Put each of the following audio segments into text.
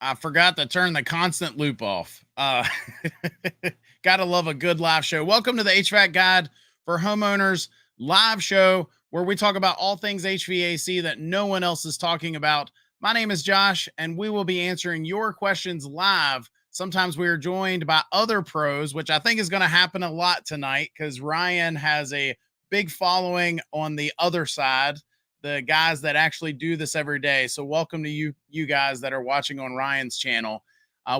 I forgot to turn the constant loop off. Gotta love a good live show. Welcome to the HVAC Guide for Homeowners live show where we talk about all things HVAC that no one else is talking about. My name is Josh, and we will be answering your questions live. Sometimes we are joined by other pros, which I think is going to happen a lot tonight because Ryan has a big following on the other side, the guys that actually do this every day. So welcome to you guys that are watching on Ryan's channel.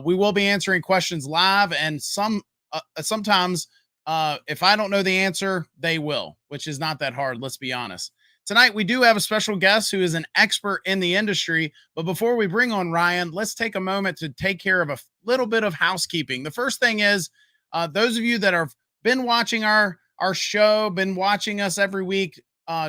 We will be answering questions live, and sometimes if I don't know the answer, they will, which is not that hard. Let's be honest. Tonight, we do have a special guest who is an expert in the industry. But before we bring on Ryan, let's take a moment to take care of a little bit of housekeeping. The first thing is those of you that have been watching our show, been watching us every week,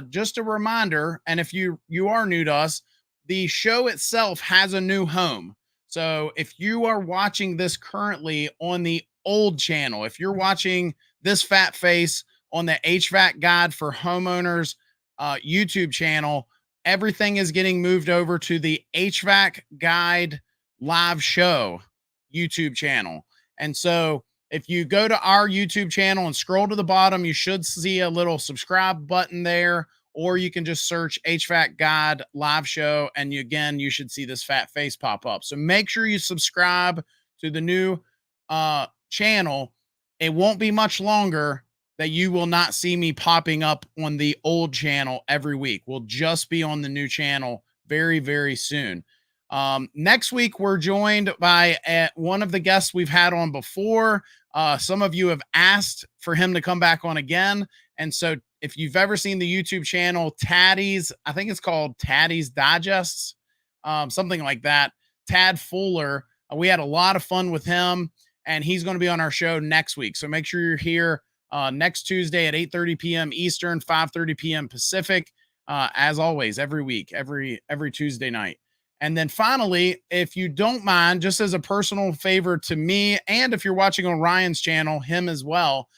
just a reminder, and if you are new to us, the show itself has a new home. So if you are watching this currently on the old channel, if you're watching this fat face on the HVAC Guide for Homeowners YouTube channel, everything is getting moved over to the HVAC Guide live show YouTube channel. And so if you go to our YouTube channel and scroll to the bottom, you should see a little subscribe button there, or you can just search HVAC Guide live show. And you should see this fat face pop up. So make sure you subscribe to the new channel. It won't be much longer that you will not see me popping up on the old channel every week. We'll just be on the new channel very, very soon. Next week, we're joined by one of the guests we've had on before. Some of you have asked for him to come back on again. And so if you've ever seen the YouTube channel, Taddy's, I think it's called Taddy's Digests, something like that. Tad Fuller, we had a lot of fun with him, and he's going to be on our show next week. So make sure you're here next Tuesday at 8:30 p.m. Eastern, 5:30 p.m. Pacific, as always, every week, every Tuesday night. And then finally, if you don't mind, just as a personal favor to me, and if you're watching on Ryan's channel, him as well,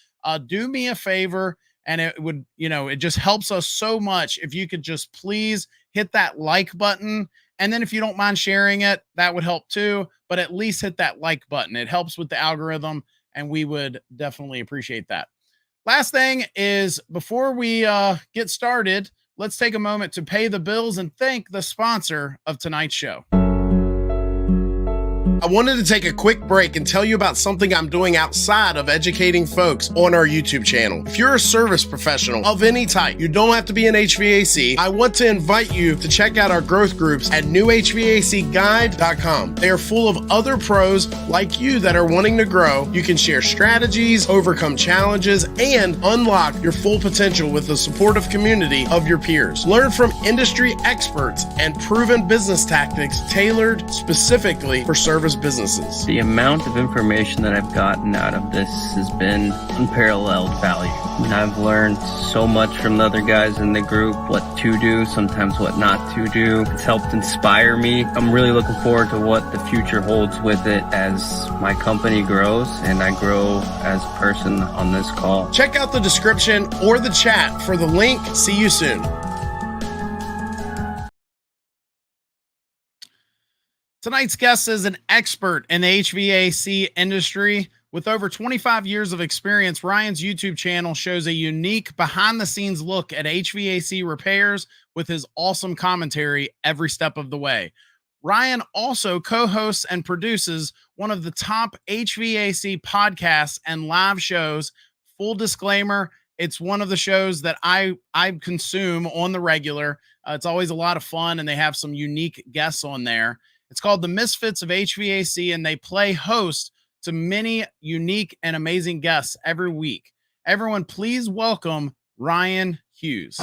do me a favor, and it would, it just helps us so much if you could just please hit that like button. And then if you don't mind sharing it, that would help too, but at least hit that like button. It helps with the algorithm, and we would definitely appreciate that. Last thing is, before we get started, let's take a moment to pay the bills and thank the sponsor of tonight's show. I wanted to take a quick break and tell you about something I'm doing outside of educating folks on our YouTube channel. If you're a service professional of any type, you don't have to be an HVAC, I want to invite you to check out our growth groups at newhvacguide.com. They are full of other pros like you that are wanting to grow. You can share strategies, overcome challenges, and unlock your full potential with the supportive community of your peers. Learn from industry experts and proven business tactics tailored specifically for service businesses. The amount of information that I've gotten out of this has been unparalleled value. And I've learned so much from the other guys in the group, what to do, sometimes what not to do. It's helped inspire me. I'm really looking forward to what the future holds with it as my company grows and I grow as a person on this call. Check out the description or the chat for the link. See you soon. Tonight's guest is an expert in the HVAC industry. With over 25 years of experience, Ryan's YouTube channel shows a unique behind-the-scenes look at HVAC repairs with his awesome commentary every step of the way. Ryan also co-hosts and produces one of the top HVAC podcasts and live shows. Full disclaimer, it's one of the shows that I consume on the regular. It's always a lot of fun, and they have some unique guests on there. It's called The Misfits of HVAC, and they play host to many unique and amazing guests every week. Everyone, please welcome Ryan Hughes.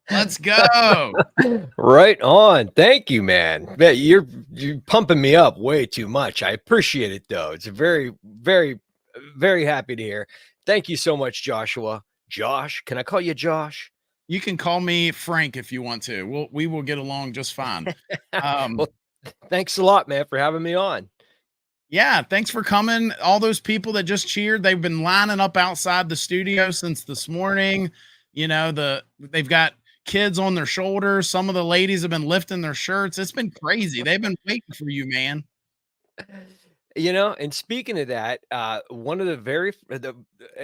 Let's go. Right on. Thank you, man. You're pumping me up way too much. I appreciate it, though. It's very, very, very happy to hear. Thank you so much, Joshua. Josh, can I call you Josh? You can call me Frank if you want to. We will get along just fine. Well, thanks a lot, man, for having me on. Yeah, thanks for coming. All those people that just cheered, they've been lining up outside the studio since this morning. You know, they've got kids on their shoulders. Some of the ladies have been lifting their shirts. It's been crazy. They've been waiting for you, man. And speaking of that, one of the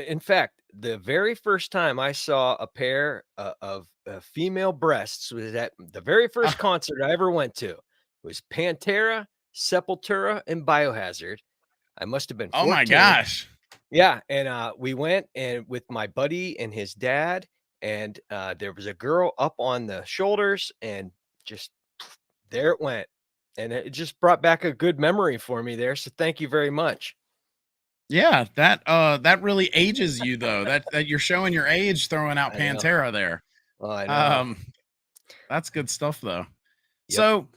in fact, the very first time I saw a pair of female breasts was at the very Uh, first concert I ever went to. It was Pantera, Sepultura, and Biohazard. I must have been oh my 14. gosh. Yeah, and we went and with my buddy and his dad, and there was a girl up on the shoulders, and just there it went. And it just brought back a good memory for me there. So thank you very much. Yeah, that really ages you though. That you're showing your age throwing out I know. Pantera there. Oh, I know. Um, that's good stuff though. Yep. So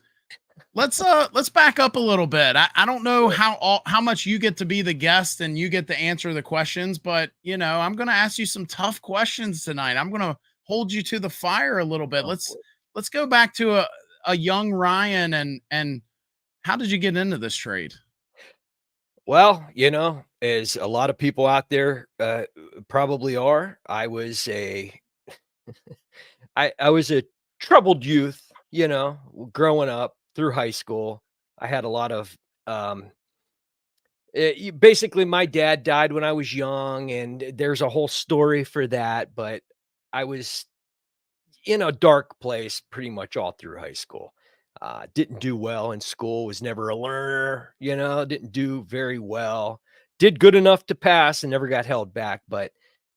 let's back up a little bit. I don't know Sure. how much you get to be the guest and you get to answer the questions, but I'm gonna ask you some tough questions tonight. I'm gonna hold you to the fire a little bit. Oh, Let's go back to a young Ryan and how did you get into this trade? well, as a lot of people out there probably are, I was a troubled youth, growing up through high school. I had a lot of basically my dad died when I was young, and there's a whole story for that, but I was in a dark place pretty much all through high school. Didn't do well in school, was never a learner, didn't do very well. Did good enough to pass and never got held back. But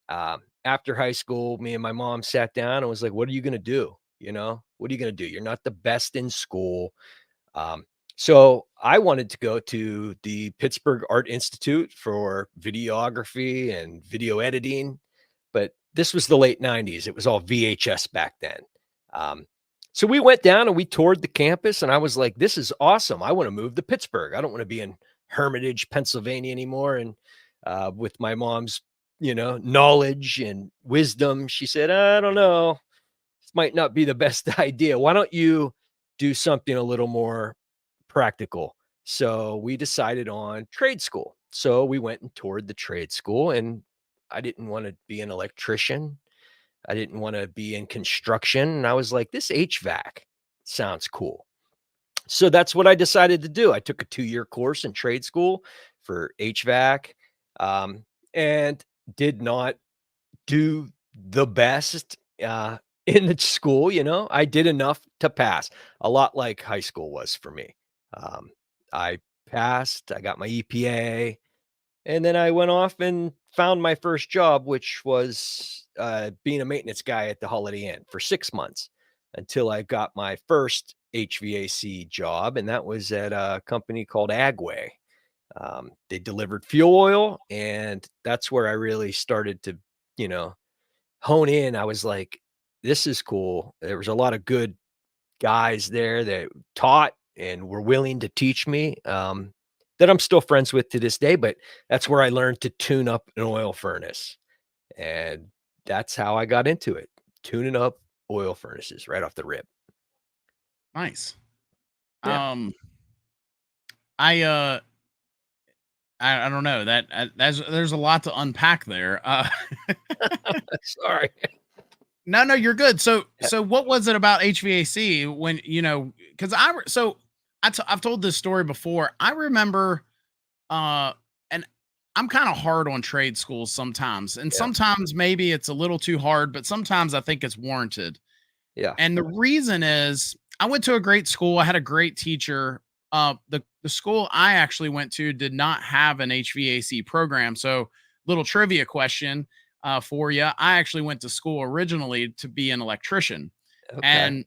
after high school, me and my mom sat down and was like, what are you going to do? What are you going to do? You're not the best in school. So I wanted to go to the Pittsburgh Art Institute for videography and video editing, but this was the late 90s. It was all VHS back then. So we went down and we toured the campus, and I was like, this is awesome. I want to move to Pittsburgh. I don't want to be in Hermitage, Pennsylvania anymore. And with my mom's, knowledge and wisdom, she said, I don't know, this might not be the best idea. Why don't you do something a little more practical? So we decided on trade school. So we went and toured the trade school, and I didn't want to be an electrician. I didn't want to be in construction. And I was like, this HVAC sounds cool. So that's what I decided to do. I took a 2-year course in trade school for HVAC, and did not do the best in the school. I did enough to pass, a lot like high school was for me. I passed, I got my EPA, and then I went off and found my first job, which was being a maintenance guy at the Holiday Inn for 6 months until I got my first HVAC job. And that was at a company called Agway. They delivered fuel oil, and that's where I really started to, hone in. I was like, this is cool. There was a lot of good guys there that taught and were willing to teach me, that I'm still friends with to this day, but that's where I learned to tune up an oil furnace. And that's how I got into it, tuning up oil furnaces right off the rip. Nice. Yeah. I I don't know that there's a lot to unpack there. Sorry. No, you're good. So Yeah. what was it about HVAC when because I've told this story before. I remember, and I'm kind of hard on trade schools sometimes, and Yeah. sometimes maybe it's a little too hard, but sometimes I think it's warranted. Yeah. And the reason is I went to a great school. I had a great teacher. The school I actually went to did not have an HVAC program. So, little trivia question for you. I actually went to school originally to be an electrician. Okay.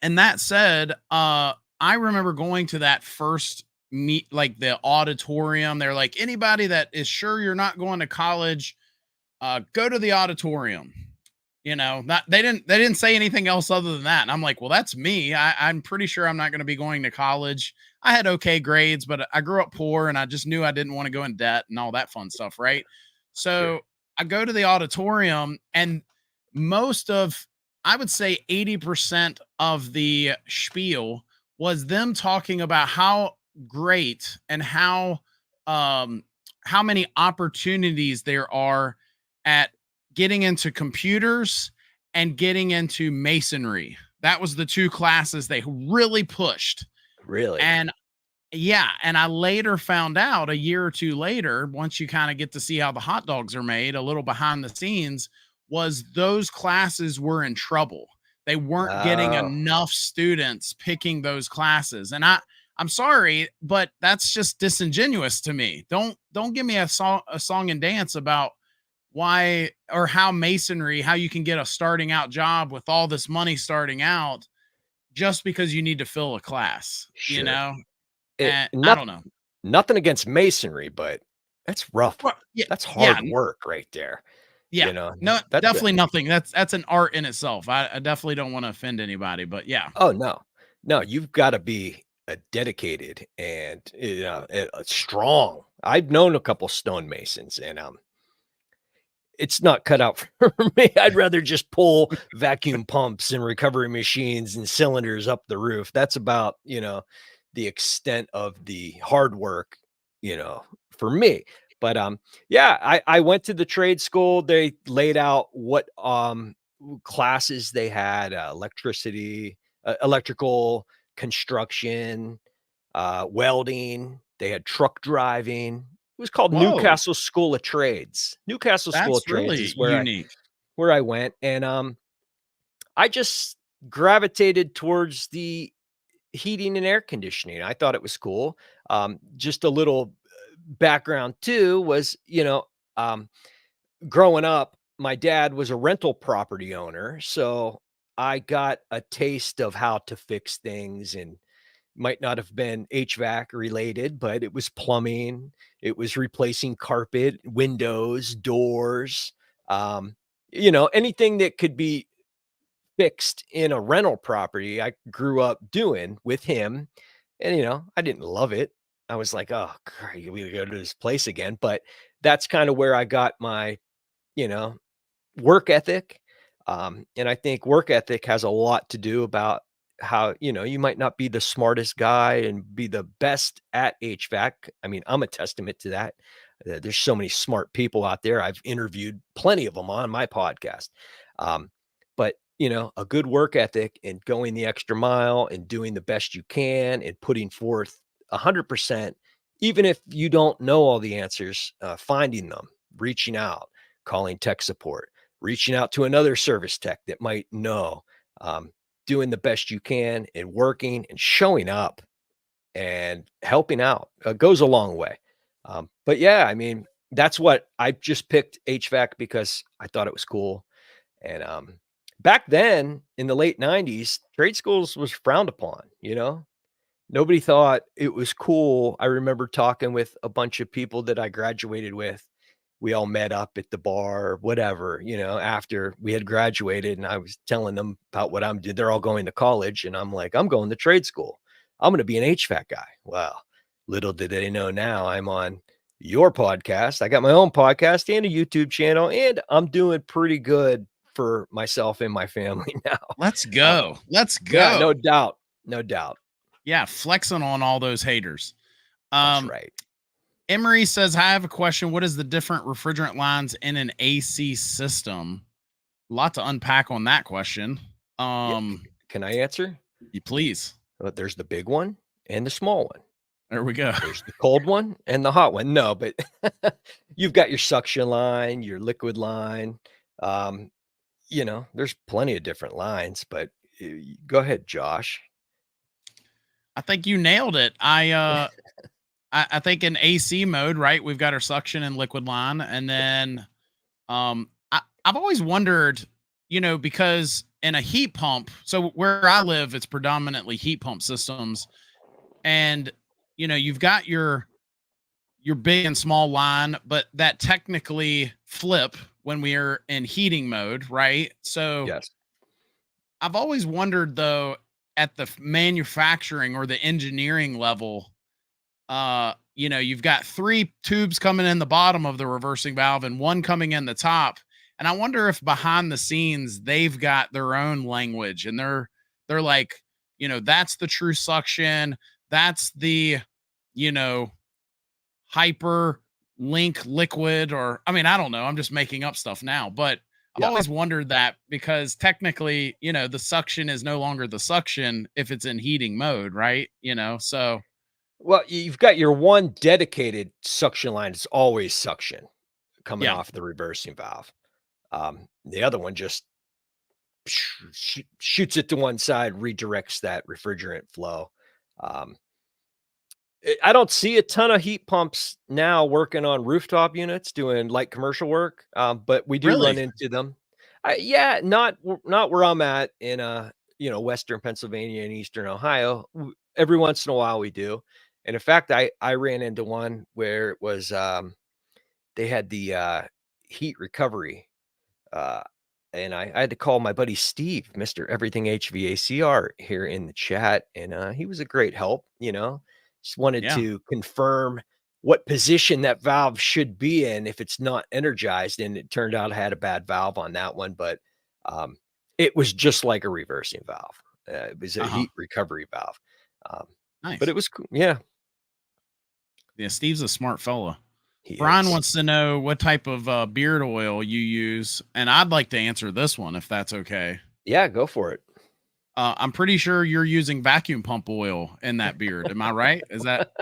And that said, I remember going to that first meet, like the auditorium. They're like, anybody that is sure you're not going to college, go to the auditorium. They didn't say anything else other than that. And I'm like, well, that's me. I'm pretty sure I'm not going to be going to college. I had okay grades, but I grew up poor and I just knew I didn't want to go in debt and all that fun stuff. Right. So Sure. I go to the auditorium, and I would say 80% of the spiel was them talking about how great and how many opportunities there are at getting into computers and getting into masonry. That was the two classes they really pushed. Really? And yeah, and I later found out a year or two later, once you kind of get to see how the hot dogs are made, a little behind the scenes, was those classes were in trouble. They weren't getting Oh, enough students picking those classes. And I'm sorry, but that's just disingenuous to me. Don't give me a song and dance about why or how masonry, how you can get a starting out job with all this money starting out just because you need to fill a class, you sure. know? And I Not, don't know. nothing against masonry, but that's rough. Well, yeah, That's yeah, hard work right there. yeah. You know, No, that's definitely nothing. That's an art in itself. I definitely don't want to offend anybody, but yeah. oh no, no, you've got to be a dedicated and strong. I've known a couple stonemasons, and it's not cut out for me. I'd rather just pull vacuum pumps and recovery machines and cylinders up the roof. That's about, the extent of the hard work, for me. But yeah, I went to the trade school. They laid out what classes they had, electricity, electrical, construction, welding. They had truck driving. It was called Whoa, Newcastle School of Trades. Newcastle School of that's Trades really is unique. where I went, and I just gravitated towards the heating and air conditioning. I thought it was cool. Just a little background too was, growing up, my dad was a rental property owner, so I got a taste of how to fix things, and might not have been HVAC related, but it was plumbing, it was replacing carpet, windows, doors, anything that could be fixed in a rental property. I grew up doing with him, and I didn't love it. I was like, oh, great, we go to this place again. But that's kind of where I got my, you know, work ethic. And I think work ethic has a lot to do about how, you might not be the smartest guy and be the best at HVAC. I mean, I'm a testament to that. There's so many smart people out there. I've interviewed plenty of them on my podcast. But a good work ethic and going the extra mile and doing the best you can and putting forth 100%, even if you don't know all the answers, finding them, reaching out, calling tech support, reaching out to another service tech that might know, doing the best you can and working and showing up and helping out goes a long way. But yeah, I mean, that's what I just picked HVAC because I thought it was cool. And back then in the late 90s, trade schools was frowned upon, nobody thought it was cool. I remember talking with a bunch of people that I graduated with. We all met up at the bar or whatever, after we had graduated, and I was telling them about what I'm doing. They're all going to college, and I'm like, I'm going to trade school. I'm going to be an HVAC guy. Well, little did they know now I'm on your podcast. I got my own podcast and a YouTube channel, and I'm doing pretty good for myself and my family now. Let's go. Let's Yeah, no go. doubt. No doubt. Yeah, flexing on all those haters. That's right. Emery says, I have a question. What is the different refrigerant lines in an AC system? A lot to unpack on that question. Can I answer? You please. Well, there's the big one and the small one. There we go. There's the cold one and the hot one. No, but you've got your suction line, your liquid line. There's plenty of different lines, but go ahead, Josh. I think you nailed it. I think in AC mode, right? We've got our suction and liquid line. And then I've always wondered, because in a heat pump, so where I live, it's predominantly heat pump systems. And, you've got your big and small line, but that technically flip when we are in heating mode, right? So Yes. I've always wondered though, at the manufacturing or the engineering level, you've got 3 tubes coming in the bottom of the reversing valve and 1 coming in the top. And I wonder if behind the scenes they've got their own language and they're like, that's the true suction. That's the, hyper link liquid, or, I mean, I don't know. I'm just making up stuff now, but I've Yeah. always wondered that because technically, the suction is no longer the suction if it's in heating mode, right? So Well, you've got your one dedicated suction line. It's always suction coming yeah. off the reversing valve. The other one just shoots it to one side, redirects that refrigerant flow. Um, I don't see a ton of heat pumps now working on rooftop units doing light commercial work, but we do run Really? into them. Yeah, not where I'm at in Western Pennsylvania and Eastern Ohio. Every once in a while we do, and in fact, I ran into one where it was they had the heat recovery, uh, and I had to call my buddy Steve, Mister Everything HVACR, here in the chat, and he was a great help. Just wanted Yeah. to confirm what position that valve should be in if it's not energized, and it turned out I had a bad valve on that one, but it was just like a reversing valve. It was a Uh-huh. heat recovery valve, but Nice. it was cool. Yeah, Yeah, Steve's a smart fella. he Brian is. wants to know what type of beard oil you use, and I'd like to answer this one if that's okay. Yeah, go for it. I'm pretty sure you're using vacuum pump oil in that beard. Am I right? Is that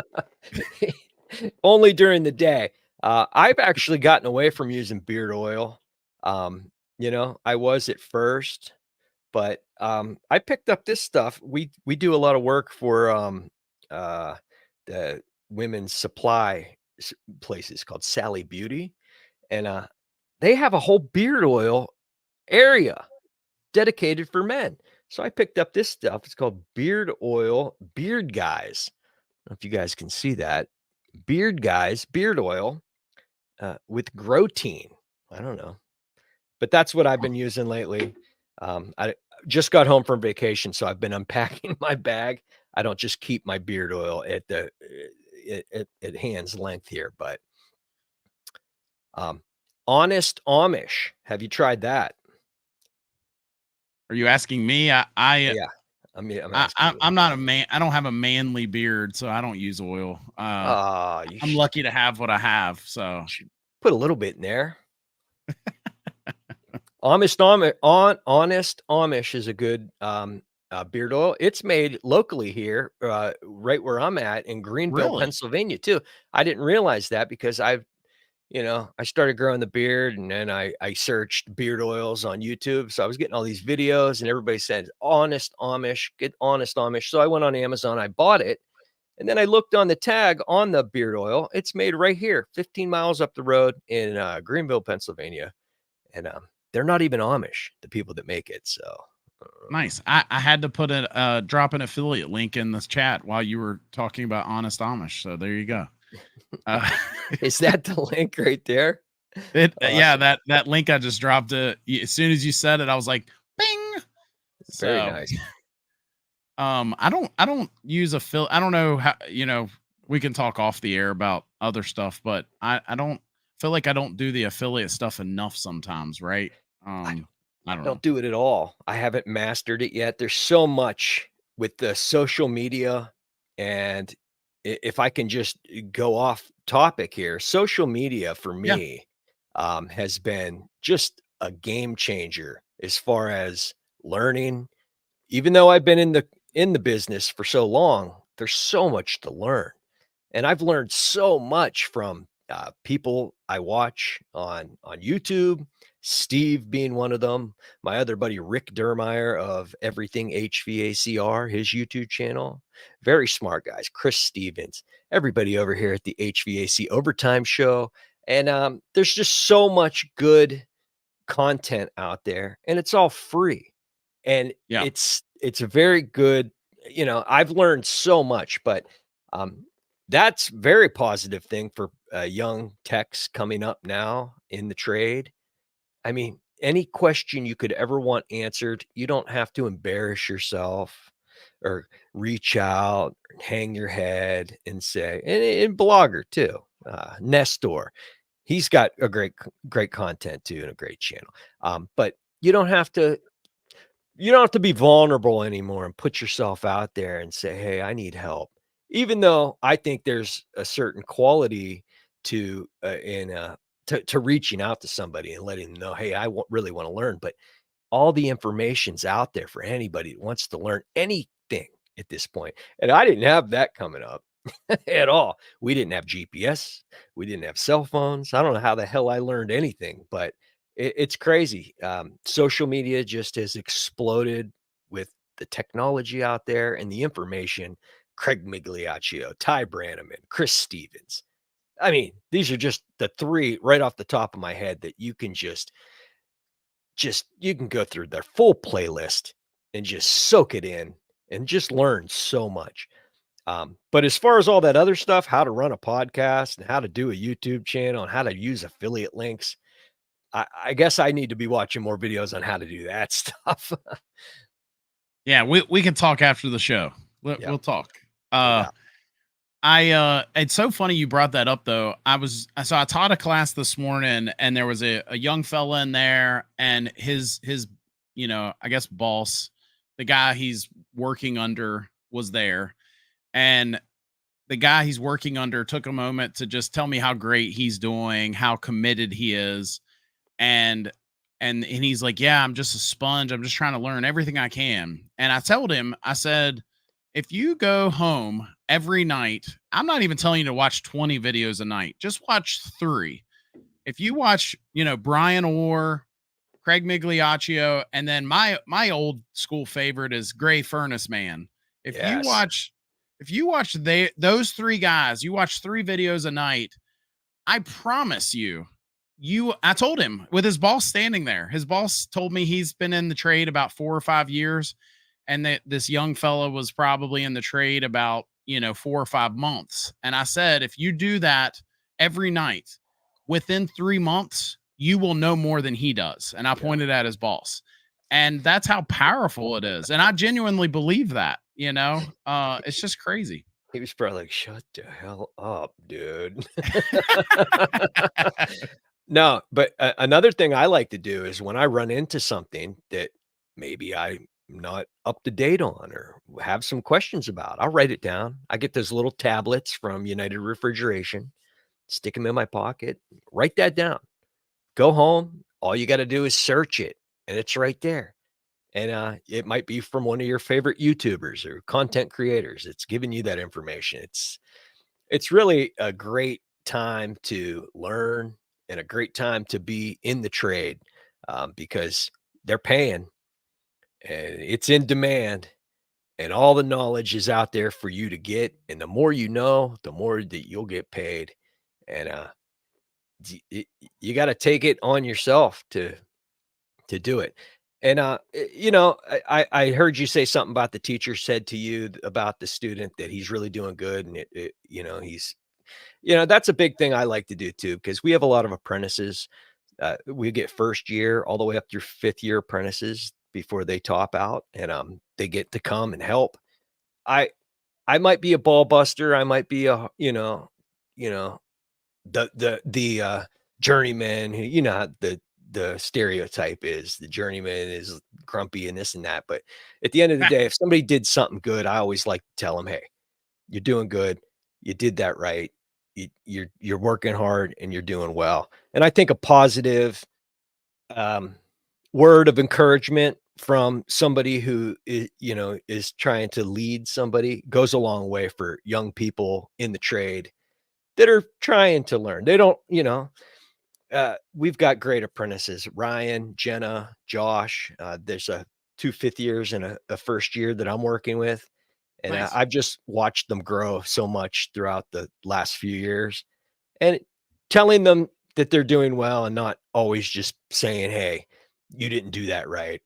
Only during the day. I've actually gotten away from using beard oil. I was at first, but I picked up this stuff. We do a lot of work for the women's supply places called Sally Beauty, and they have a whole beard oil area dedicated for men. So I picked up this stuff. It's called Beard Oil Beard Guys. I don't know if you guys can see that. Beard Guys beard oil with Grotein. I don't know, but that's what I've been using lately. I just got home from vacation, so I've been unpacking my bag. I don't just keep my beard oil at the at hand's length here, but Honest Amish. Have you tried that? are you asking me? Yeah, I'm asking you. I'm not a man. I don't have a manly beard, so I don't use oil. You I'm lucky to have what I have. So should put a little bit in there. Honest Amish is a good beard oil. It's made locally here, right where I'm at in Greenville, really, Pennsylvania, too. I didn't realize that because I started growing the beard, and then I searched beard oils on YouTube. So I was getting all these videos, and everybody said, Honest Amish, get Honest Amish. So I went on Amazon, I bought it, and then I looked on the tag on the beard oil. It's made right here, 15 miles up the road in Greenville, Pennsylvania. And they're not even Amish, the people that make it. So nice. I had to put a drop an affiliate link in this chat while you were talking about Honest Amish. So there you go. is that the link right there? Awesome. Awesome. Yeah, that link I just dropped. As soon as you said it, I was like, "Bing!" Very nice. I don't use I don't know how. We can talk off the air about other stuff, but I don't feel like I don't do the affiliate stuff enough sometimes, right? I don't know. Don't do it at all. I haven't mastered it yet. There's so much with the social media, and if I can just go off topic here, social media for Yeah. me has been just a game changer as far as learning. Even though I've been in the business for so long, there's so much to learn, and I've learned so much from people I watch on YouTube. Steve being one of them, my other buddy Rick Dermeyer of Everything HVACR, his YouTube channel. Very smart guys. Chris Stevens, everybody over here at the HVAC Overtime Show. And there's just so much good content out there, and it's all free. And Yeah. it's a very good, I've learned so much, but that's very positive thing for young techs coming up now in the trade. I mean, any question you could ever want answered, you don't have to embarrass yourself or reach out, hang your head and say, and blogger too, Nestor, he's got a great content too, and a great channel. But you don't have to be vulnerable anymore and put yourself out there and say, hey, I need help. Even though I think there's a certain quality to to reaching out to somebody and letting them know, hey, really want to learn. But all the information's out there for anybody that wants to learn anything at this point. And I didn't have that coming up at all. We didn't have GPS. We didn't have cell phones. I don't know how the hell I learned anything, but it's crazy. Social media just has exploded with the technology out there and the information. Craig Migliaccio, Ty Brannaman, Chris Stevens. I mean, these are just the three right off the top of my head that you can just you can go through their full playlist and just soak it in and just learn so much. But as far as all that other stuff, how to run a podcast and how to do a YouTube channel and how to use affiliate links, I guess I need to be watching more videos on how to do that stuff. Yeah, we can talk after the show. We'll talk. It's so funny you brought that up though. I taught a class this morning and there was a young fella in there and his, I guess boss, the guy he's working under was there. And the guy he's working under took a moment to just tell me how great he's doing, how committed he is. And he's like, yeah, I'm just a sponge. I'm just trying to learn everything I can. And I told him, I said, if you go home every night, I'm not even telling you to watch 20 videos a night. Just watch 3. If you watch, Brian Orr, Craig Migliaccio, and then my old school favorite is Gray Furnace Man. If you watch those 3 guys, you watch 3 videos a night, I promise you, I told him with his boss standing there, his boss told me he's been in the trade about 4 or 5 years. And that this young fella was probably in the trade about, 4 or 5 months. And I said, if you do that every night, within 3 months, you will know more than he does. And I pointed at his boss. And that's how powerful it is. And I genuinely believe that, it's just crazy. He was probably like, shut the hell up, dude. No, but another thing I like to do is when I run into something that maybe I'm not up to date on or have some questions about, I'll write it down. I get those little tablets from United Refrigeration, stick them in my pocket, write that down. Go home. All you got to do is search it and it's right there. And it might be from one of your favorite YouTubers or content creators. It's giving you that information. It's really a great time to learn and a great time to be in the trade because they're paying and it's in demand and all the knowledge is out there for you to get. And the more you know, the more that you'll get paid. And you got to take it on yourself to do it. And, I heard you say something about the teacher said to you about the student that he's really doing good. And he's, that's a big thing I like to do too, because we have a lot of apprentices. We get first year all the way up through 5th year apprentices before they top out and they get to come and help. I might be a ball buster. I might be a, the journeyman who, the stereotype is the journeyman is grumpy and this and that. But at the end of the day, if somebody did something good, I always like to tell them, hey, you're doing good. You did that right. You're working hard and you're doing well. And I think a positive word of encouragement from somebody who is trying to lead somebody goes a long way for young people in the trade that are trying to learn. They don't, we've got great apprentices, Ryan, Jenna, Josh. There's 2 5th years and a first year that I'm working with. And Nice. I've just watched them grow so much throughout the last few years and telling them that they're doing well and not always just saying, hey, you didn't do that right.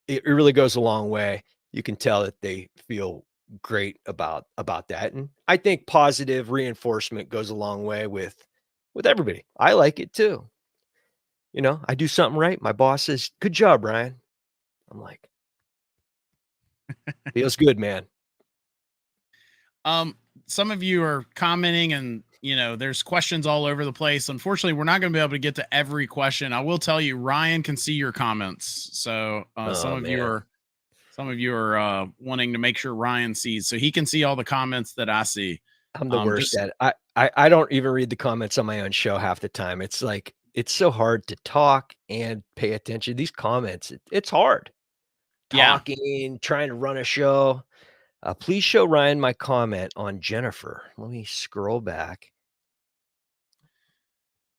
It really goes a long way. You can tell that they feel great about that. And I think positive reinforcement goes a long way with everybody. I like it too. I do something right. My boss says, good job, Ryan. I'm like, feels good, man. Some of you are commenting and there's questions all over the place. Unfortunately, we're not going to be able to get to every question. I will tell you, Ryan can see your comments. So some of you are wanting to make sure Ryan sees, so he can see all the comments that I see. I'm the worst Just at it. I don't even read the comments on my own show half the time. It's like, it's so hard to talk and pay attention. These comments, it's hard. yeah. Talking, trying to run a show. Please show Ryan my comment on Jennifer. Let me scroll back.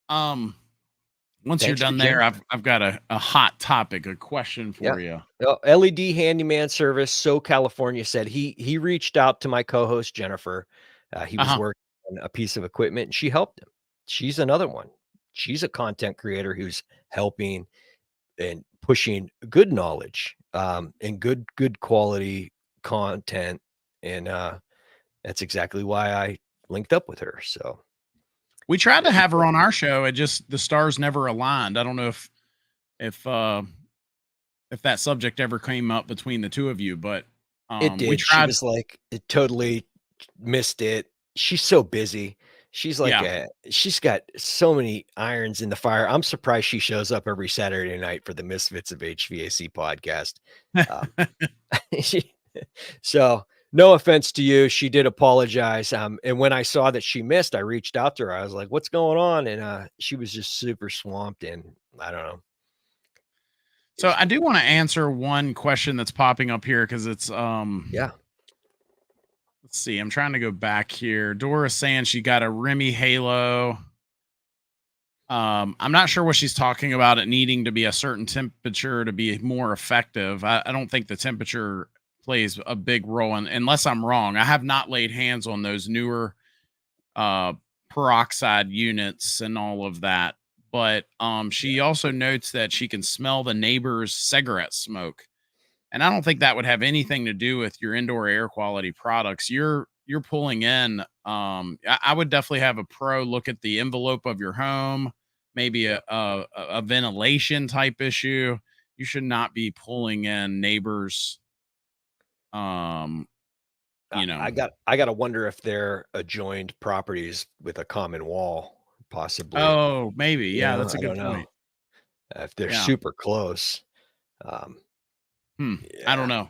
Once you're Thanks for done there, Jennifer. I've got a hot topic, a question Yeah. for you. Oh, LED handyman service. So California said he reached out to my co-host Jennifer. He was Uh-huh. working on a piece of equipment and she helped him. She's another one. She's a content creator who's helping and pushing good knowledge and good quality content. And that's exactly why I linked up with her. So We tried to very have her cool. on our show. It just the stars never aligned. I don't know if that subject ever came up between the two of you, but It we did. She tried. was like, it totally missed it. She's so busy. She's like Yeah. she's got so many irons in the fire. I'm surprised she shows up every Saturday night for the Misfits of HVAC podcast. Um, she, so no offense to you. She did apologize. And when I saw that she missed, I reached out to her. I was like, what's going on? And she was just super swamped and I don't know. So I do want to answer one question that's popping up here because it's Yeah. let's see, I'm trying to go back here. Dora's saying she got a Remy Halo. I'm not sure what she's talking about, it needing to be a certain temperature to be more effective. I don't think the temperature plays a big role, unless I'm wrong. I have not laid hands on those newer uh, peroxide units and all of that. But she also notes that she can smell the neighbor's cigarette smoke. And I don't think that would have anything to do with your indoor air quality products. You're pulling in. I would definitely have a pro look at the envelope of your home, maybe a ventilation type issue. You should not be pulling in neighbors. You know, I got to wonder if they're adjoined properties with a common wall, possibly. oh, maybe. Yeah, Yeah, that's a I good don't know point. if they're Yeah. super close. Um, I don't yeah, know.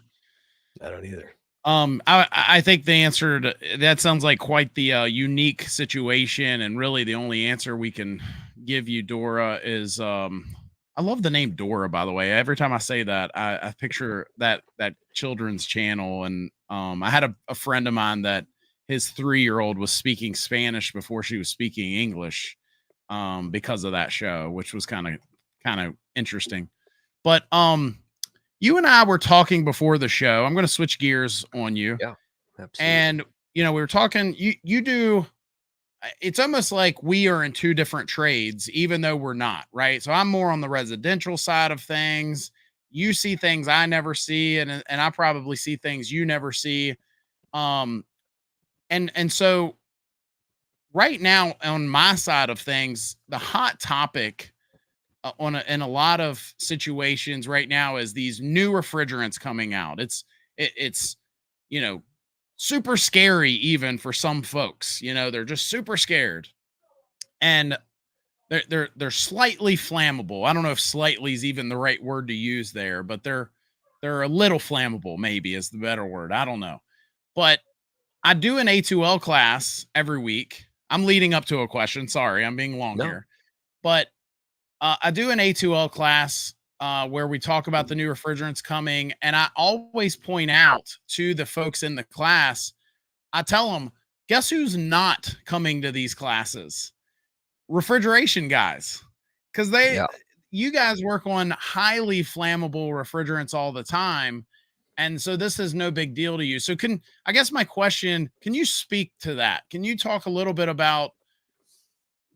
I don't either. I think the answer to that sounds like quite the unique situation, and really the only answer we can give you, Dora, is I love the name Dora, by the way. Every time I say that, I picture that children's channel, and I had a friend of mine that his 3-year-old was speaking Spanish before she was speaking English, because of that show, which was kind of interesting. But you and I were talking before the show. I'm going to switch gears on you. Yeah, absolutely. And we were talking, you do, it's almost like we are in two different trades, even though we're not, right? So I'm more on the residential side of things. You see things I never see, and I probably see things you never see. Um, and so right now on my side of things, the hot topic in a lot of situations right now is these new refrigerants coming out. It's you know super scary even for some folks. They're just super scared, and they're slightly flammable. I don't know if slightly is even the right word to use there, but they're a little flammable, maybe is the better word. I don't know. But I do an A2L class every week. I'm leading up to a question. Sorry, I'm being long No, here. But I do an A2L class where we talk about the new refrigerants coming. And I always point out to the folks in the class, I tell them, guess who's not coming to these classes? Refrigeration guys. Because yeah. you guys work on highly flammable refrigerants all the time. And so this is no big deal to you. So I guess my question, can you speak to that? Can you talk a little bit about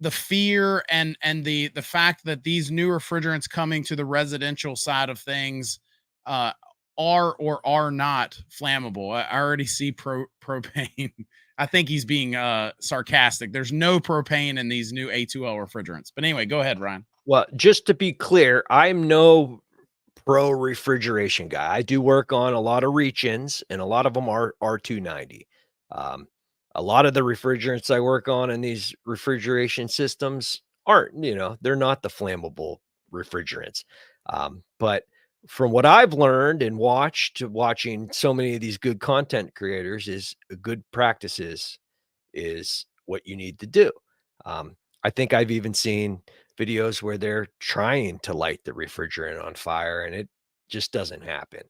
the fear and the fact that these new refrigerants coming to the residential side of things are or are not flammable? I already see propane. I think he's being sarcastic. There's no propane in these new A2L refrigerants. But anyway, go ahead, Ryan. Well, just to be clear, I'm no pro refrigeration guy. I do work on a lot of reach-ins, and a lot of them are R290. Um, a lot of the refrigerants I work on in these refrigeration systems aren't, they're not the flammable refrigerants. But from what I've learned and watching so many of these good content creators is good practices is what you need to do. I think I've even seen videos where they're trying to light the refrigerant on fire and it just doesn't happen.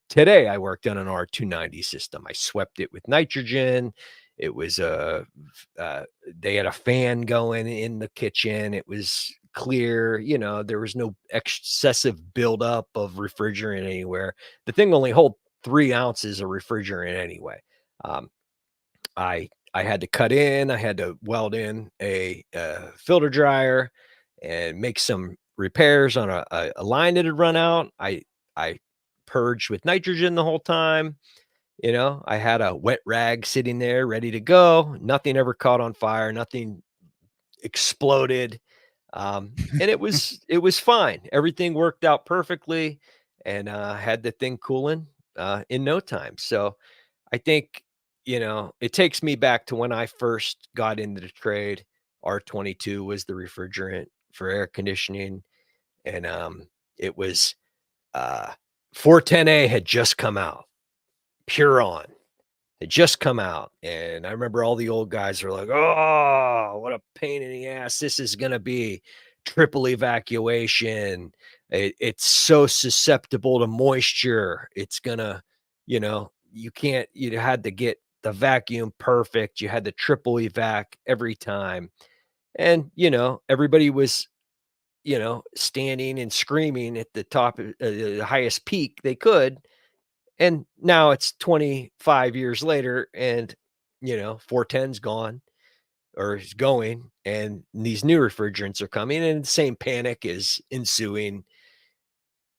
Today I worked on an R290 system. I swept it with nitrogen. It was they had a fan going in the kitchen. It was clear, there was no excessive buildup of refrigerant anywhere. The thing only hold 3 ounces of refrigerant anyway. I had to cut in, I had to weld in a filter dryer and make some repairs on a line that had run out. I purged with nitrogen the whole time. I had a wet rag sitting there ready to go. Nothing ever caught on fire. Nothing exploded. And it was fine. Everything worked out perfectly and had the thing cooling in no time. So I think, it takes me back to when I first got into the trade. R22 was the refrigerant for air conditioning. And it was 410A had just come out. Puron had just come out. And I remember all the old guys were like, oh, what a pain in the ass this is going to be. Triple evacuation. It's so susceptible to moisture. It's going to, you had to get the vacuum perfect. You had the triple evac every time. And, everybody was, standing and screaming at the top, the highest peak they could. And now it's 25 years later and, 410's gone or is going and these new refrigerants are coming and the same panic is ensuing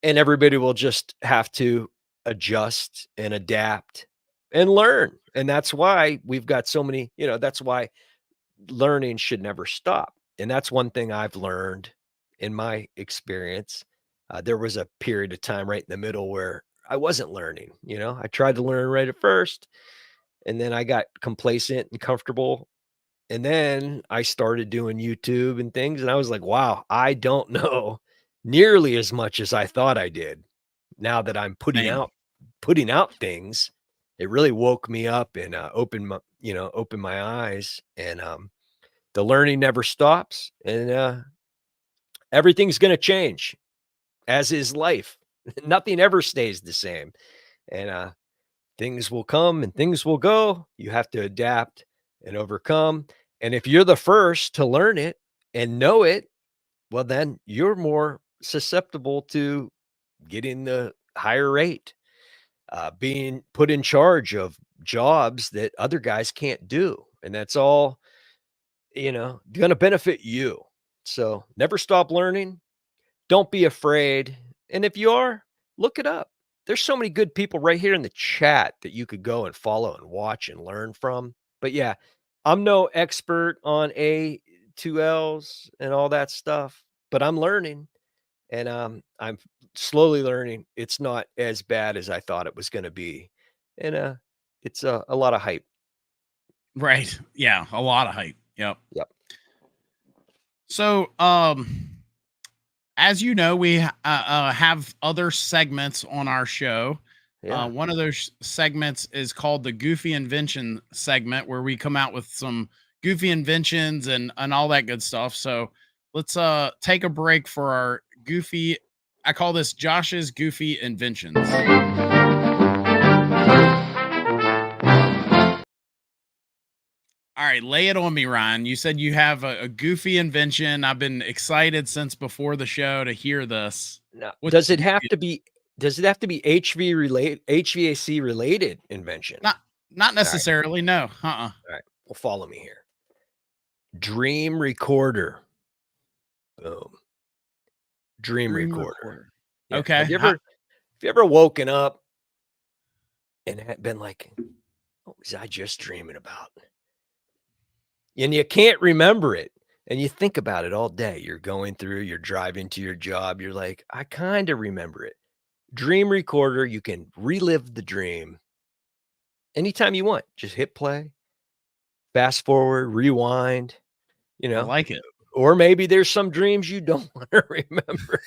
and everybody will just have to adjust and adapt and learn. And that's why we've got so many, that's why learning should never stop. And that's one thing I've learned in my experience. There was a period of time right in the middle where I wasn't learning, I tried to learn right at first and then I got complacent and comfortable. And then I started doing YouTube and things. And I was like, wow, I don't know nearly as much as I thought I did. Now that I'm putting out things, it really woke me up and opened my eyes. And the learning never stops. And everything's going to change, as is life. Nothing ever stays the same. And things will come and things will go. You have to adapt and overcome. And if you're the first to learn it and know it, well, then you're more susceptible to getting the higher rate, being put in charge of jobs that other guys can't do. And that's all, going to benefit you. So never stop learning. Don't be afraid. And if you are, look it up. There's so many good people right here in the chat that you could go and follow and watch and learn from. But yeah, I'm no expert on A2Ls and all that stuff, but I'm learning and I'm slowly learning. It's not as bad as I thought it was going to be. And it's a lot of hype. Right. Yeah. A lot of hype. Yep. Yep. So, as you know, we have other segments on our show. Yeah. One of those segments is called the Goofy Invention segment, where we come out with some goofy inventions and all that good stuff. So let's take a break for our goofy. I call this Josh's Goofy Inventions. All right, lay it on me, Ryan. You said you have a goofy invention. I've been excited since before the show to hear this. Now, does it have to be HVAC related invention? Not necessarily. Right. No. All right. Well, follow me here. Dream recorder. Boom. Dream recorder. Yeah. Okay. Have you ever woken up and had been like, what was I just dreaming about? And you can't remember it. And you think about it all day. You're driving to your job. You're like, I kind of remember it. Dream recorder. You can relive the dream anytime you want. Just hit play, fast forward, rewind, I like it. Or maybe there's some dreams you don't want to remember.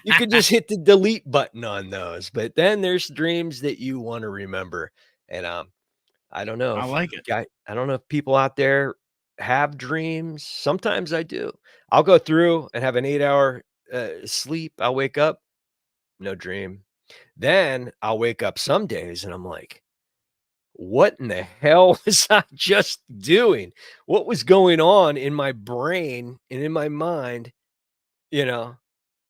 You could just hit the delete button on those. But then there's dreams that you want to remember. And I don't know I if like it. I don't know if people out there have dreams. Sometimes I do. I'll go through and have an 8-hour sleep. I'll wake up, no dream. Then I'll wake up some days and I'm like, what in the hell was I just doing? What was going on in my brain and in my mind, you know?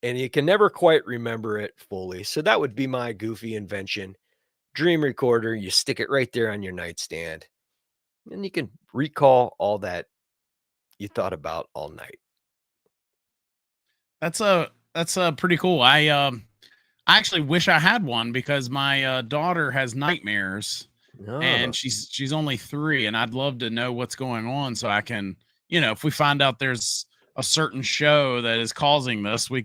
And you can never quite remember it fully. So that would be my goofy invention. Dream recorder, you stick it right there on your nightstand, and you can recall all that you thought about all night. That's pretty cool. I actually wish I had one because my daughter has nightmares No. and she's only 3 and I'd love to know what's going on so I can, you know, if we find out there's a certain show that is causing this, we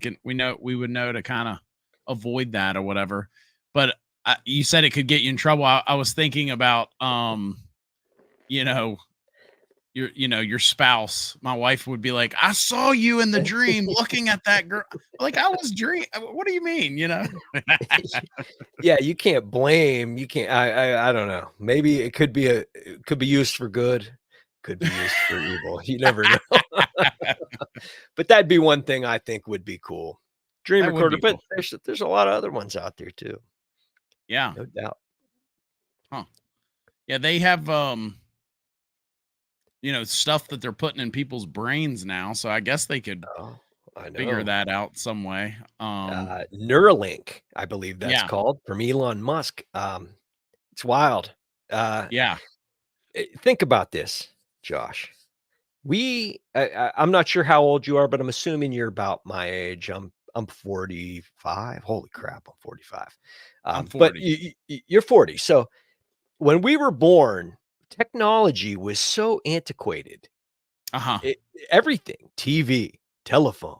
would know to kind of avoid that or whatever. But you said it could get you in trouble. I was thinking about you know, your spouse. My wife would be like, "I saw you in the dream looking at that girl." Like I was dream. What do you mean? You know? Yeah, you can't blame. You can't. I don't know. Maybe it could be used for good. Could be used for evil. You never know. But that'd be one thing I think would be cool. Dream That would recorder. be But cool. there's a lot of other ones out there too. Yeah. No doubt. Huh. Yeah, they have stuff that they're putting in people's brains now. So I guess they could Oh, I figure know. that out some way. Neuralink, I believe that's Yeah. called, from Elon Musk. It's wild. Yeah. Think about this, Josh. I'm not sure how old you are, but I'm assuming you're about my age. I'm 45. Holy crap, I'm 45. I'm But 40. you're 40. So when we were born, technology was so antiquated. Uh-huh. It, everything, TV, telephone,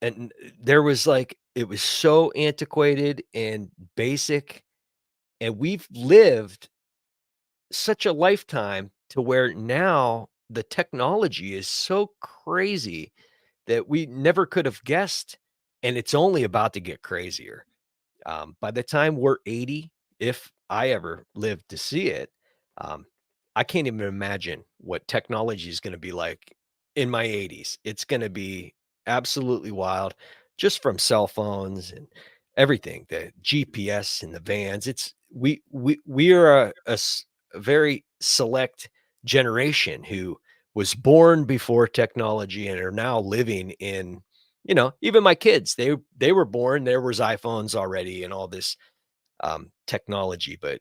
and there was like it was so antiquated and basic, and we've lived such a lifetime to where now the technology is so crazy that we never could have guessed, and it's only about to get crazier. By the time we're 80, if I ever live to see it, um, I can't even imagine what technology is going to be like in my 80s. It's going to be absolutely wild, just from cell phones and everything, the GPS in the vans. We are a very select generation who was born before technology and are now living in, even my kids, they were born, there was iPhones already and all this technology, but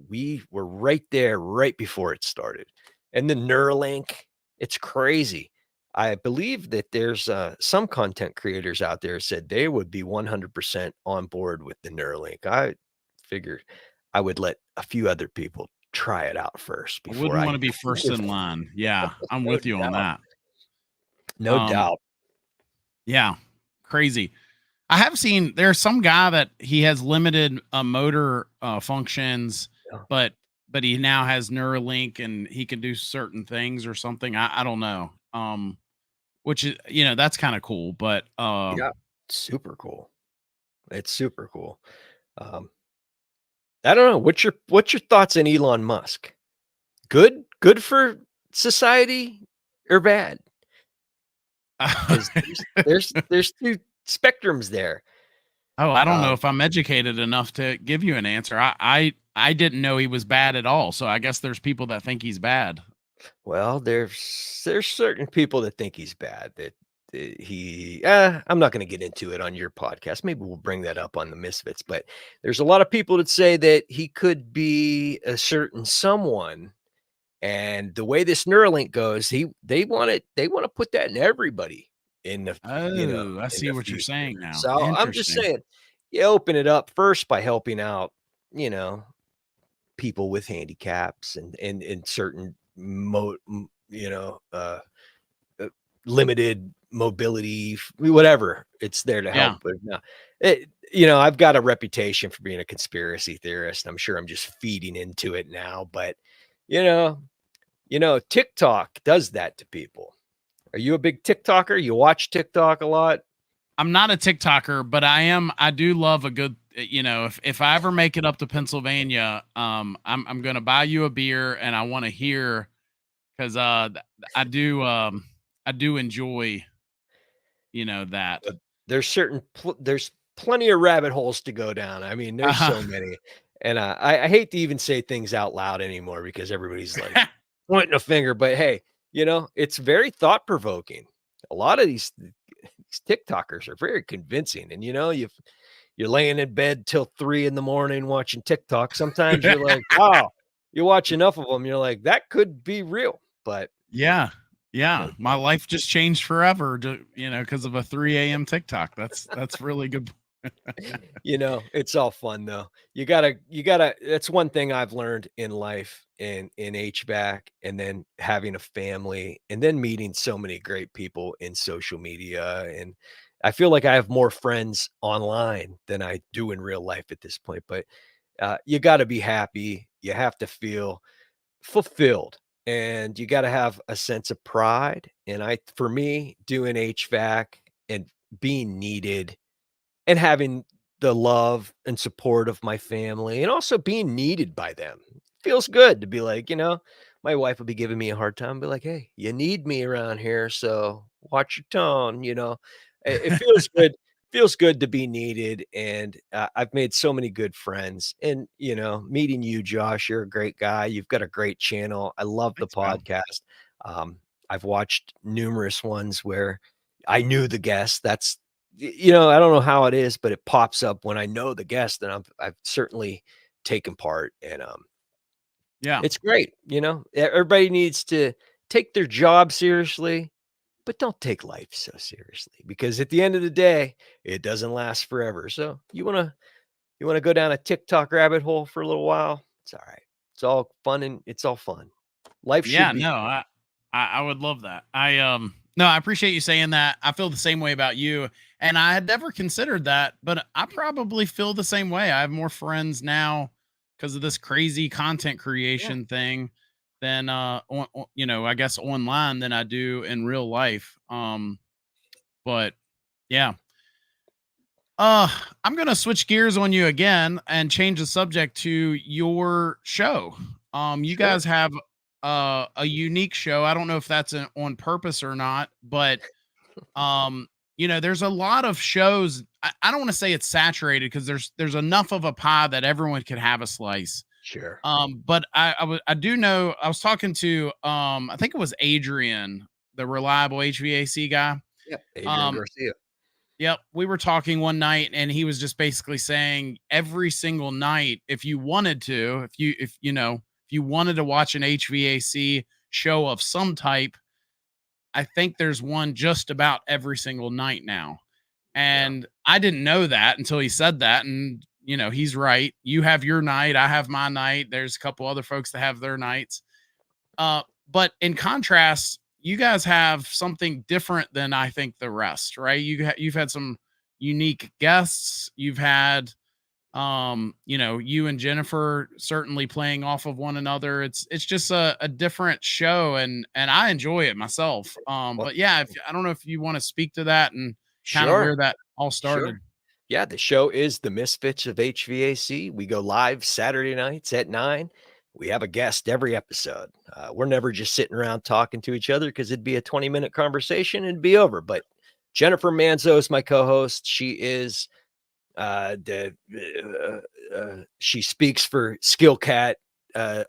we were right there right before it started. And the Neuralink, it's crazy. I believe that there's some content creators out there said they would be 100% on board with the Neuralink. I figured I would let a few other people try it out first I before wouldn't I want to be first in definitively. line. Yeah, I'm No with you on doubt. that. No Um, doubt. yeah, crazy. I have seen there's some guy that he has limited motor functions, Yeah. but he now has Neuralink and he can do certain things or something. I don't know. Which is that's kind of cool, but Yeah. Super cool. It's super cool. Um, I don't know. What's your thoughts on Elon Musk? Good for society or bad? 'Cause there's 2 spectrums there. oh, I don't know Um, if I'm educated enough to give you an answer. I didn't know he was bad at all. So I guess there's people that think he's bad. well, there's certain people that think he's bad, that I'm not gonna get into it on your podcast. Maybe we'll bring that up on the Misfits, but there's a lot of people that say that he could be a certain someone. And the way this Neuralink goes, they wanna put that in everybody in the Oh, I in see the what you're future. saying now. So, I'm just Interesting. saying, you open it up first by helping out, you know, people with handicaps and certain uh, limited mobility, whatever. It's there to Yeah. help, but no, I've got a reputation for being a conspiracy theorist. I'm sure I'm just feeding into it now, but you know, TikTok does that to people. Are you a big TikToker? You watch TikTok a lot? I'm not a TikToker, but I do love a good if I ever make it up to Pennsylvania, I'm gonna buy you a beer, and I want to hear, because I do enjoy that. There's there's plenty of rabbit holes to go down. I mean, there's so many, and I hate to even say things out loud anymore because everybody's like pointing a finger. But hey, it's very thought provoking. A lot of these TikTokers are very convincing, and you're laying in bed till 3 in the morning watching TikTok. Sometimes you're like, wow, you watch enough of them, you're like, that could be real. But yeah, my life just changed forever, because of a 3 a.m. TikTok. That's really good. It's all fun though. You gotta, that's one thing I've learned in life in HVAC, and then having a family, and then meeting so many great people in social media. And I feel like I have more friends online than I do in real life at this point. But you got to be happy. You have to feel fulfilled, and you got to have a sense of pride. And for me, doing HVAC and being needed, and having the love and support of my family, and also being needed by them, feels good to be like, my wife will be giving me a hard time, be like, hey, you need me around here, so watch your tone. It feels good. Feels good to be needed. And I've made so many good friends, and meeting you, Josh, you're a great guy. You've got a great channel. I love the Thanks, man. podcast. I've watched numerous ones where I knew the guest. That's, I don't know how it is, but it pops up when I know the guest, and I've certainly taken part. And Yeah, it's great. Everybody needs to take their job seriously, but don't take life so seriously, because at the end of the day, it doesn't last forever. So you want to go down a TikTok rabbit hole for a little while. It's all right. It's all fun, and it's all fun. Life should yeah. be No, fun. I would love that. No, I appreciate you saying that. I feel the same way about you, and I had never considered that, but I probably feel the same way. I have more friends now because of this crazy content Yeah. creation thing than I guess online, than I do in real life. But yeah. Uh, I'm gonna switch gears on you again and change the subject to your show. You Sure. guys have a unique show. I don't know if that's on purpose or not, but there's a lot of shows. I don't want to say it's saturated, because there's enough of a pie that everyone could have a slice. Sure. But I do know, I was talking to I think it was Adrian, the reliable HVAC guy. Yeah. Adrian Um, Garcia. Yep, we were talking one night, and he was just basically saying every single night, if you wanted to, if you wanted to watch an HVAC show of some type, I think there's one just about every single night now. Yeah. And I didn't know that until he said that. And he's right. You have your night, I have my night. There's a couple other folks that have their nights. But in contrast, you guys have something different than I think the rest, right? You've had some unique guests. You've had, you and Jennifer certainly playing off of one another. It's just a different show, and I enjoy it myself. Well, But yeah, I don't know if you want to speak to that and kind of sure. where that all Sure. started. Yeah, the show is The Misfits of HVAC. We go live Saturday nights at 9. We have a guest every episode. We're never just sitting around talking to each other, because it'd be a 20-minute conversation and it'd be over. But Jennifer Manzo is my co-host. She is she speaks for Skillcat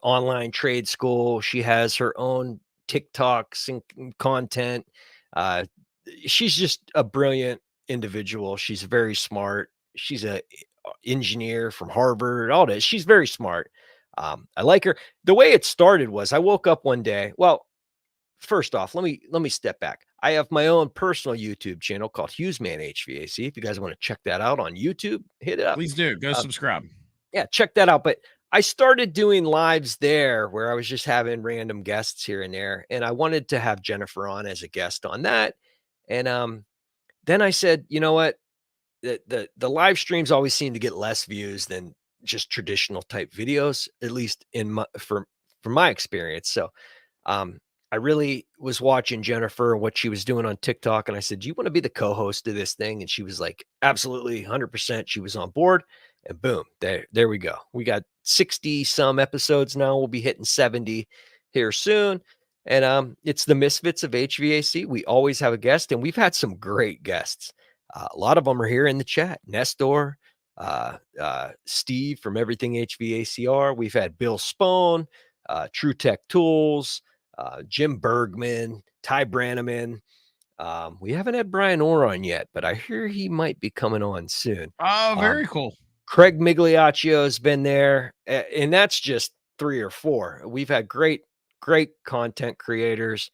online trade school. She has her own TikToks and content. She's just a brilliant individual. She's very smart. She's a engineer from Harvard. All that. She's very smart. I like her. The way it started was I woke up one day. Well, first off, let me step back. I have my own personal YouTube channel called Hughesman HVAC. If you guys want to check that out on YouTube, hit it up. Please do go subscribe. Yeah, check that out. But I started doing lives there where I was just having random guests here and there, and I wanted to have Jennifer on as a guest on that. And then I said, you know what? The live streams always seem to get less views than just traditional type videos, at least from my experience. So I really was watching Jennifer and what she was doing on TikTok, and I said, do you want to be the co-host of this thing? And she was like, absolutely, 100%. She was on board. And boom, there we go. We got 60 some episodes now. We'll be hitting 70 here soon. And it's the Misfits of HVAC. We always have a guest, and we've had some great guests. A lot of them are here in the chat. Nestor, Steve from Everything HVACR. We've had Bill Spohn, True Tech Tools, Jim Bergman, Ty Brannaman. We haven't had Brian Orr on yet, but I hear he might be coming on soon. Oh, very cool. Craig Migliaccio has been there, and that's just 3 or 4. We've had great content creators,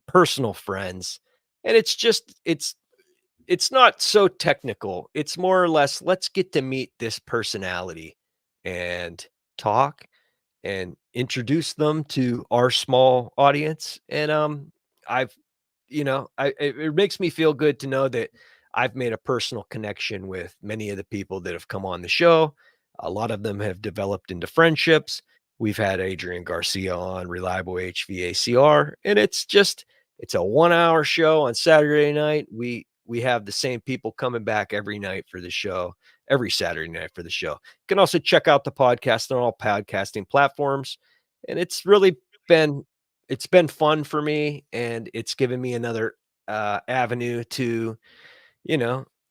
personal friends, and it's not so technical. It's more or less, let's get to meet this personality and talk and introduce them to our small audience. And it makes me feel good to know that I've made a personal connection with many of the people that have come on the show. A lot of them have developed into friendships. We've had Adrian Garcia on Reliable HVACR, and it's a 1-hour show on Saturday night. We have the same people coming back every night for the show, every Saturday night for the show. You can also check out the podcast on all podcasting platforms. And it's been fun for me, and it's given me another avenue to,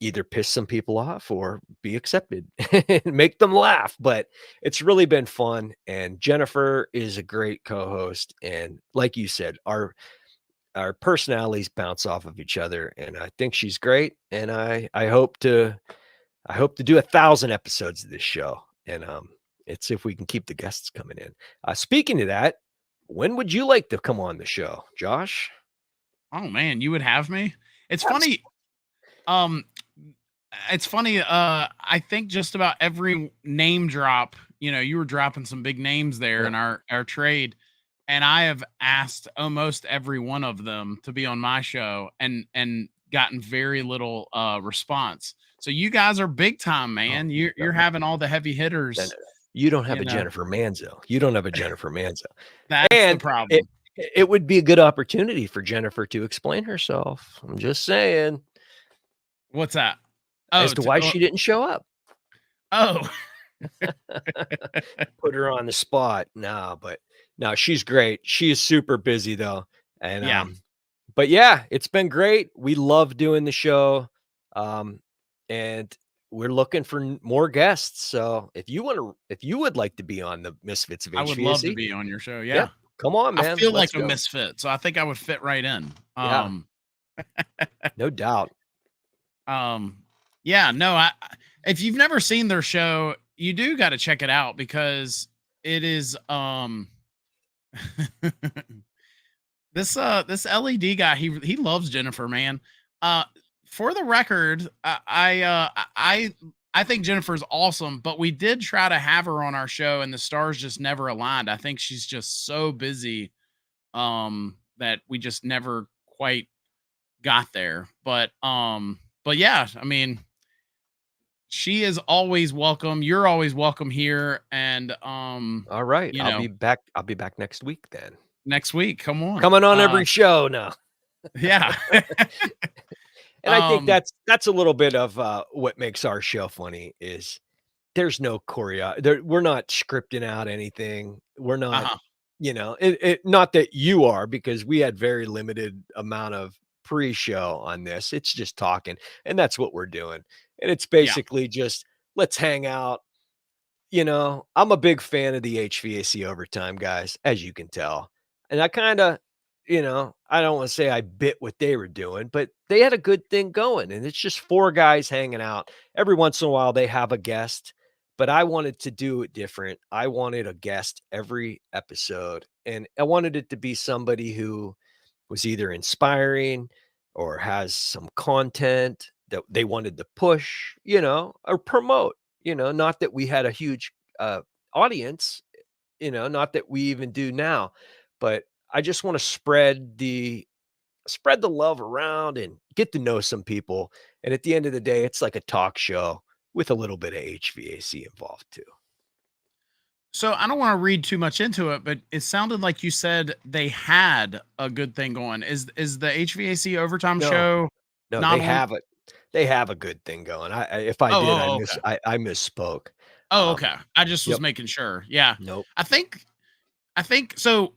either piss some people off or be accepted and make them laugh. But it's really been fun. And Jennifer is a great co-host. And like you said, our personalities bounce off of each other, and I think she's great. And I hope to do 1,000 episodes of this show. And it's if we can keep the guests coming in. Speaking of that, when would you like to come on the show, Josh? Oh man, you would have me? It's funny. It's funny. I think just about every name drop, you were dropping some big names there in our trade. And I have asked almost every one of them to be on my show and gotten very little response. So you guys are big time, man. You're having all the heavy hitters. You don't have a Jennifer Manzo. You don't have a Jennifer Manzo. That's the problem. It would be a good opportunity for Jennifer to explain herself. I'm just saying. What's that? As to why she didn't show up. Oh. Put her on the spot. No, she's great. She is super busy though. And but yeah, it's been great. We love doing the show. And we're looking for more guests. So if you would like to be on the Misfits of HVAC, I would love to be on your show. Yeah. Come on, man. I feel like a misfit, so I think I would fit right in. No doubt. If you've never seen their show, you do got to check it out because it is this LED guy, he loves Jennifer, man. For the record, I think Jennifer's awesome, but we did try to have her on our show and the stars just never aligned. I think she's just so busy that we just never quite got there. But yeah, I mean, she is always welcome. You're always welcome here. And all right, I'll be back next week then. Next week, come on. Coming on every show now. Yeah. And I think that's a little bit of what makes our show funny is there's no choreo. We're not scripting out anything. We're not, not that you are, because we had very limited amount of pre-show on this. It's just talking, and that's what we're doing. And it's basically just let's hang out. I'm a big fan of the HVAC overtime guys, as you can tell. And I kind of, I don't want to say I bit what they were doing, but they had a good thing going. And it's just 4 guys hanging out. Every once in a while, they have a guest, but I wanted to do it different. I wanted a guest every episode. And I wanted it to be somebody who was either inspiring or has some content that they wanted to push, or promote, not that we had a huge audience, not that we even do now, but I just want to spread the love around and get to know some people. And at the end of the day, it's like a talk show with a little bit of HVAC involved too. So I don't want to read too much into it, but it sounded like you said they had a good thing going. Is the HVAC overtime show? No, they have it. They have a good thing going. If I did, Okay. I misspoke. Oh, okay. I just was Yep. making sure. Yeah. Nope. I think so.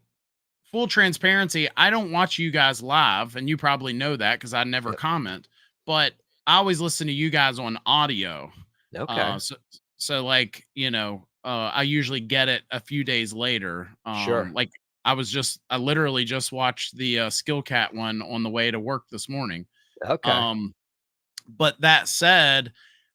Full transparency, I don't watch you guys live, and you probably know that because I never Yep. comment, but I always listen to you guys on audio. Okay. So like, I usually get it a few days later. Sure. Like I literally just watched the Skill Cat one on the way to work this morning. Okay. Um, but that said,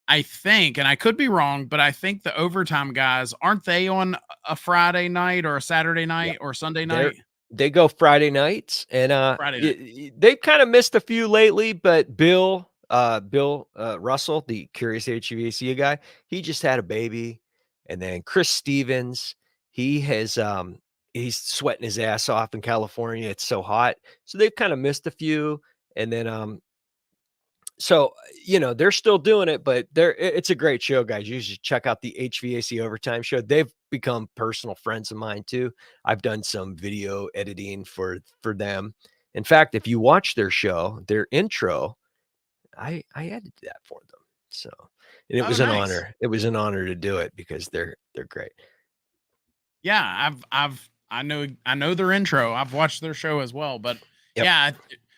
I think, and I could be wrong, but I think the overtime guys aren't they on a Friday night or a Saturday Yeah. night or Sunday They're night? they go Friday nights, and Friday night. they've kind of missed a few lately. But Bill Russell, the Curious HVAC guy, he just had a baby, and then Chris Stevens, he has he's sweating his ass off in California. It's so hot, so they've kind of missed a few, and then so, they're still doing it, but it's a great show, guys. You should check out the HVAC Overtime Show. They've become personal friends of mine too. I've done some video editing for them. In fact, if you watch their show, their intro, I edited that for them. So, and it Oh, was an nice. honor. It was an honor to do it because they're great. Yeah, I know their intro. I've watched their show as well, but Yep. yeah,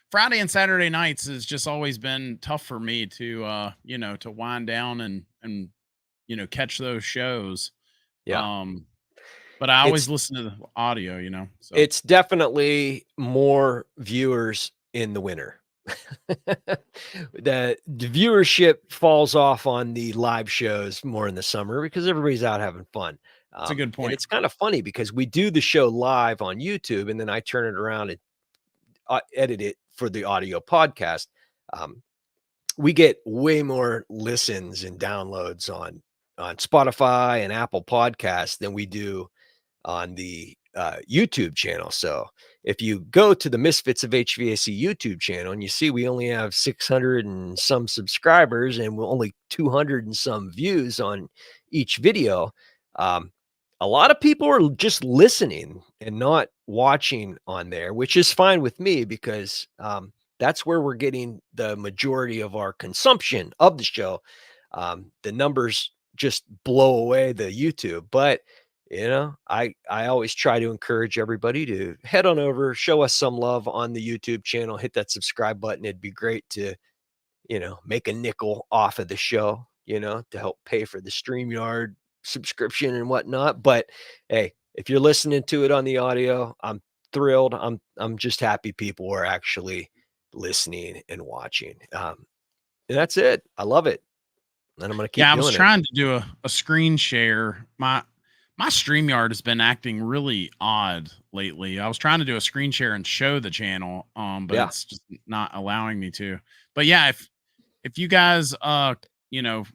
Friday and Saturday nights has just always been tough for me to to wind down and catch those shows. Yeah. Um but I always It's listen to the audio, So it's definitely more viewers in the winter. The viewership falls off on the live shows more in the summer because everybody's out having fun. it's a good And point. it's kind of funny because we do the show live on YouTube and then I turn it around and edit it for the audio podcast. Um, we get way more listens and downloads on Spotify and Apple Podcasts than we do on the YouTube channel. So if you go to the Misfits of HVAC YouTube channel and you see we only have 600 and some subscribers and we're only 200 and some views on each video, um, a lot of people are just listening and not watching on there, which is fine with me because that's where we're getting the majority of our consumption of the show. The numbers just blow away the YouTube, but I always try to encourage everybody to head on over, show us some love on the YouTube channel, hit that subscribe button. It'd be great to, make a nickel off of the show, to help pay for the StreamYard subscription and whatnot. But hey, if you're listening to it on the audio, I'm thrilled. I'm just happy people are actually listening and watching. And that's it. I love it. And I'm gonna keep Yeah, I was doing it. trying to do a screen share. My StreamYard has been acting really odd lately. I was trying to do a screen share and show the channel, but Yeah. it's just not allowing me to. But yeah, if you guys you know,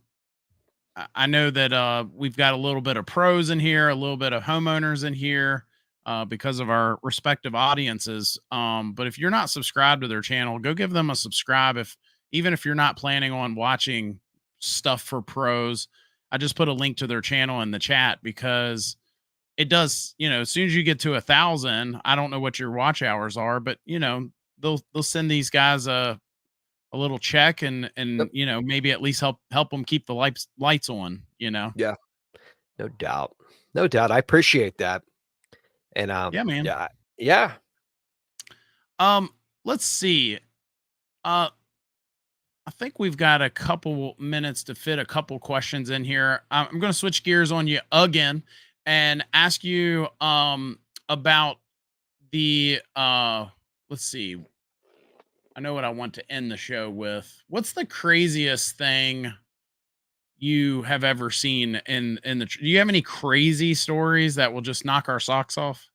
I know that we've got a little bit of pros in here, a little bit of homeowners in here, because of our respective audiences. But if you're not subscribed to their channel, go give them a subscribe. Even if you're not planning on watching stuff for pros, I just put a link to their channel in the chat because it does, as soon as you get to 1,000, I don't know what your watch hours are, but they'll send these guys a little check and Yep. maybe at least help them keep the lights on. Yeah. No doubt. No doubt. I appreciate that. And Yeah, man. yeah. Yeah. Let's see. I think we've got a couple minutes to fit a couple questions in here. I'm going to switch gears on you again and ask you about the let's see. I know what I want to end the show with. What's the craziest thing you have ever seen do you have any crazy stories that will just knock our socks off?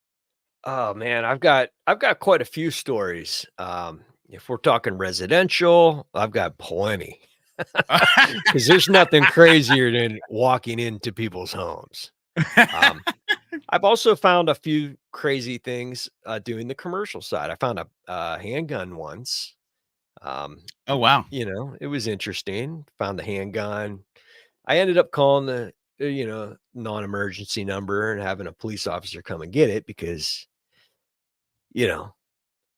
Oh man, I've got quite a few stories. If we're talking residential, I've got plenty. Because there's nothing crazier than walking into people's homes. I've also found a few crazy things doing the commercial side. I found a handgun once. Oh, wow. It was interesting. Found the handgun. I ended up calling the non-emergency number and having a police officer come and get it because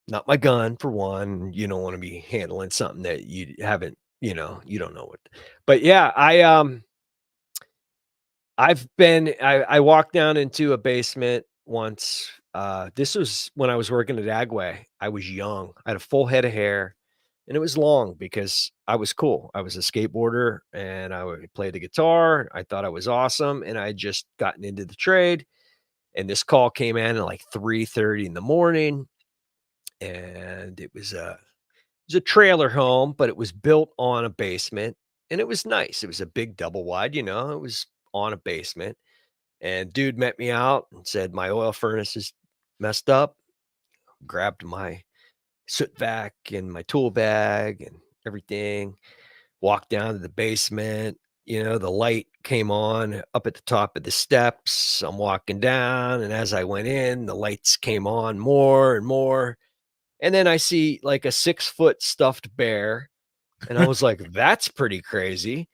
not my gun for one. You don't want to be handling something that you haven't you know, you don't know what. But yeah, I walked down into a basement once. This was when I was working at Agway. I was young. I had a full head of hair, and it was long because I was cool. I was a skateboarder and I would play the guitar. I thought I was awesome, and I had just gotten into the trade. And this call came in at like 3:30 in the morning, and it was a trailer home, but it was built on a basement, and it was nice. It was a big double wide, you know. It was on a basement. And dude met me out and said, "My oil furnace is messed up." Grabbed my soot vac and my tool bag and everything, walked down to the basement. You know, the light came on up at the top of the steps. I'm walking down, and as I went in, the lights came on more and more. And then I see like a 6-foot stuffed bear. And I was like, that's pretty crazy.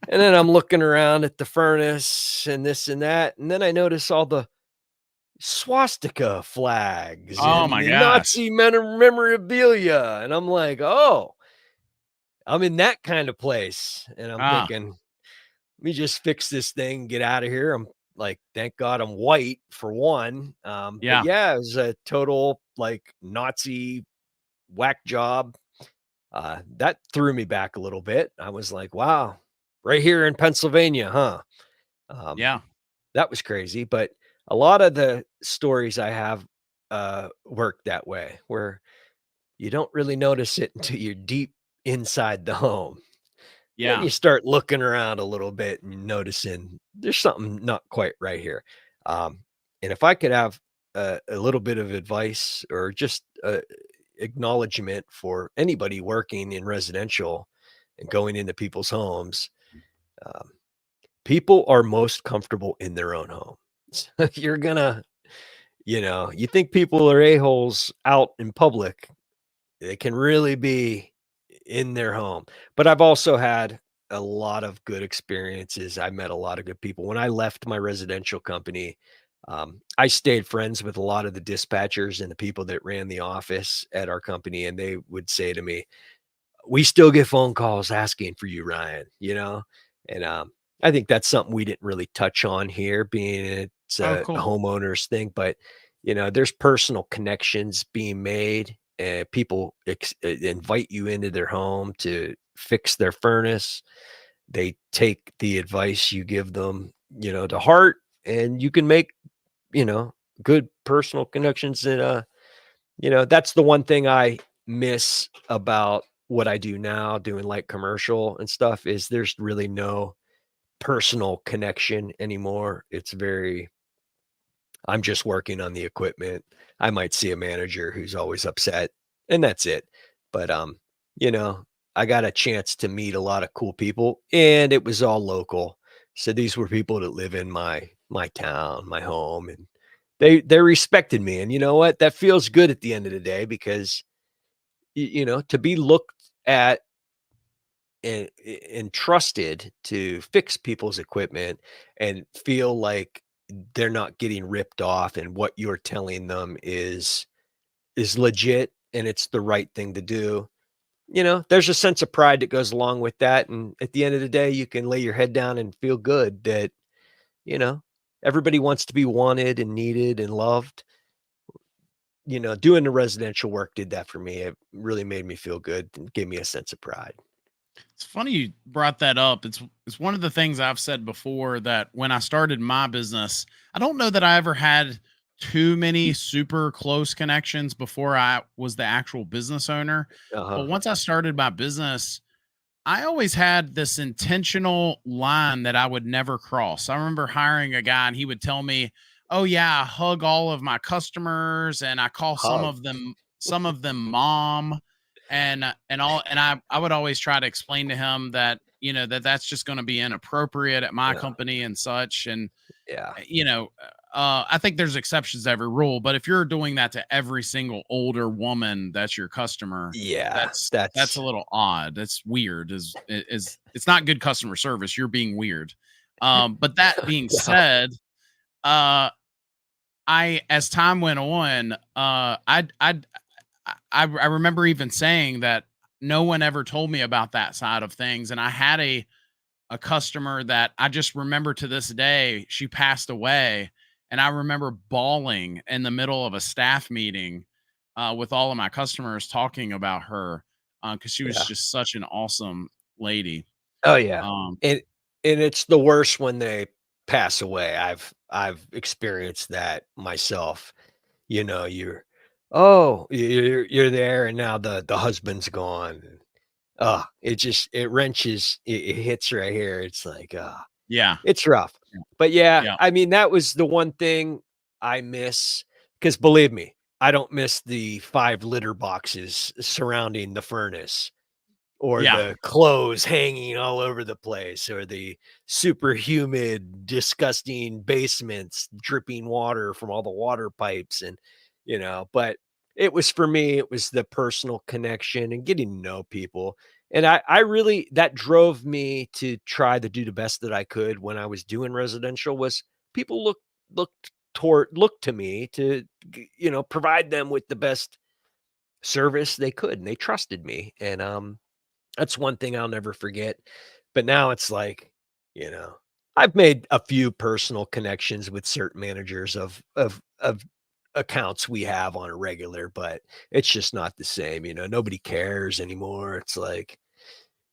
And then I'm looking around at the furnace and this and that. And then I notice all the swastika flags Oh and my the gosh. Nazi memorabilia. And I'm like, oh, I'm in that kind of place. And I'm Ah, thinking, let me just fix this thing, get out of here. I'm like, thank God I'm white for one. But yeah. yeah, it was a total like Nazi whack job. That threw me back a little bit. I was like, wow, right here in Pennsylvania, huh? Um, Yeah. that was crazy. But a lot of the stories I have work that way, where you don't really notice it until you're deep inside the home. Then Yeah. you start looking around a little bit and noticing there's something not quite right here. Um, and if I could have a little bit of advice or just acknowledgement for anybody working in residential and going into people's homes, um, people are most comfortable in their own home. You're gonna, you know, you think people are a-holes out in public, they can really be in their home. But I've also had a lot of good experiences. I met a lot of good people. When I left my residential company, I stayed friends with a lot of the dispatchers and the people that ran the office at our company. And they would say to me, we still get phone calls asking for you, Ryan, you know? And I think that's something we didn't really touch on here, being it's Oh, a cool. homeowners thing. But, you know, there's personal connections being made, and people invite you into their home to fix their furnace. They take the advice you give them, you know, to heart, and you can make, you know, good personal connections. And, you know, that's the one thing I miss about what I do now, doing light commercial and stuff, is there's really no personal connection anymore. It's very, I'm just working on the equipment. I might see a manager who's always upset, and that's it. But you know, I got a chance to meet a lot of cool people, and it was all local. So these were people that live in my town, my home, and they respected me. And you know what? That feels good at the end of the day, because you know, to be looked at and trusted to fix people's equipment and feel like they're not getting ripped off, and what you're telling them is legit and it's the right thing to do. You know, there's a sense of pride that goes along with that. And at the end of the day, you can lay your head down and feel good that, you know, everybody wants to be wanted and needed and loved. You know, doing the residential work did that for me. It really made me feel good and gave me a sense of pride. It's funny you brought that up. It's one of the things I've said before, that when I started my business, I don't know that I ever had too many super close connections before I was the actual business owner. But Uh-huh. once I started my business, I always had this intentional line that I would never cross. I remember hiring a guy and he would tell me, "Oh yeah, I hug all of my customers and I call Hug. some of them mom." And all, and I would always try to explain to him that, you know, that that's just going to be inappropriate at my Yeah. company and such. And Yeah. you know, I think there's exceptions to every rule, but if you're doing that to every single older woman that's your customer, Yeah. that's a little odd. That's weird. Is it's not good customer service. You're being weird. But that being No. said, I as time went on, I remember even saying that no one ever told me about that side of things. And I had a customer that I just remember to this day. She passed away, and I remember bawling in the middle of a staff meeting with all of my customers talking about her because she was Yeah. just such an awesome lady. Oh yeah. Um, And and it's the worst when they pass away. I've experienced that myself. You know, you're there and now the husband's gone. It just it wrenches, it hits right here. It's like, yeah, it's rough. But yeah, yeah, I mean, that was the one thing I miss, because believe me, I don't miss the 5 litter boxes surrounding the furnace, or yeah, the clothes hanging all over the place, or the super humid, disgusting basements dripping water from all the water pipes. And, but it was, for me, it was the personal connection and getting to know people. And I really, that drove me to try to do the best that I could when I was doing residential. Was people looked to me to, provide them with the best service they could, and they trusted me. And that's one thing I'll never forget. But now it's like, you know, I've made a few personal connections with certain managers of accounts we have on a regular, but it's just not the same. Nobody cares anymore. It's like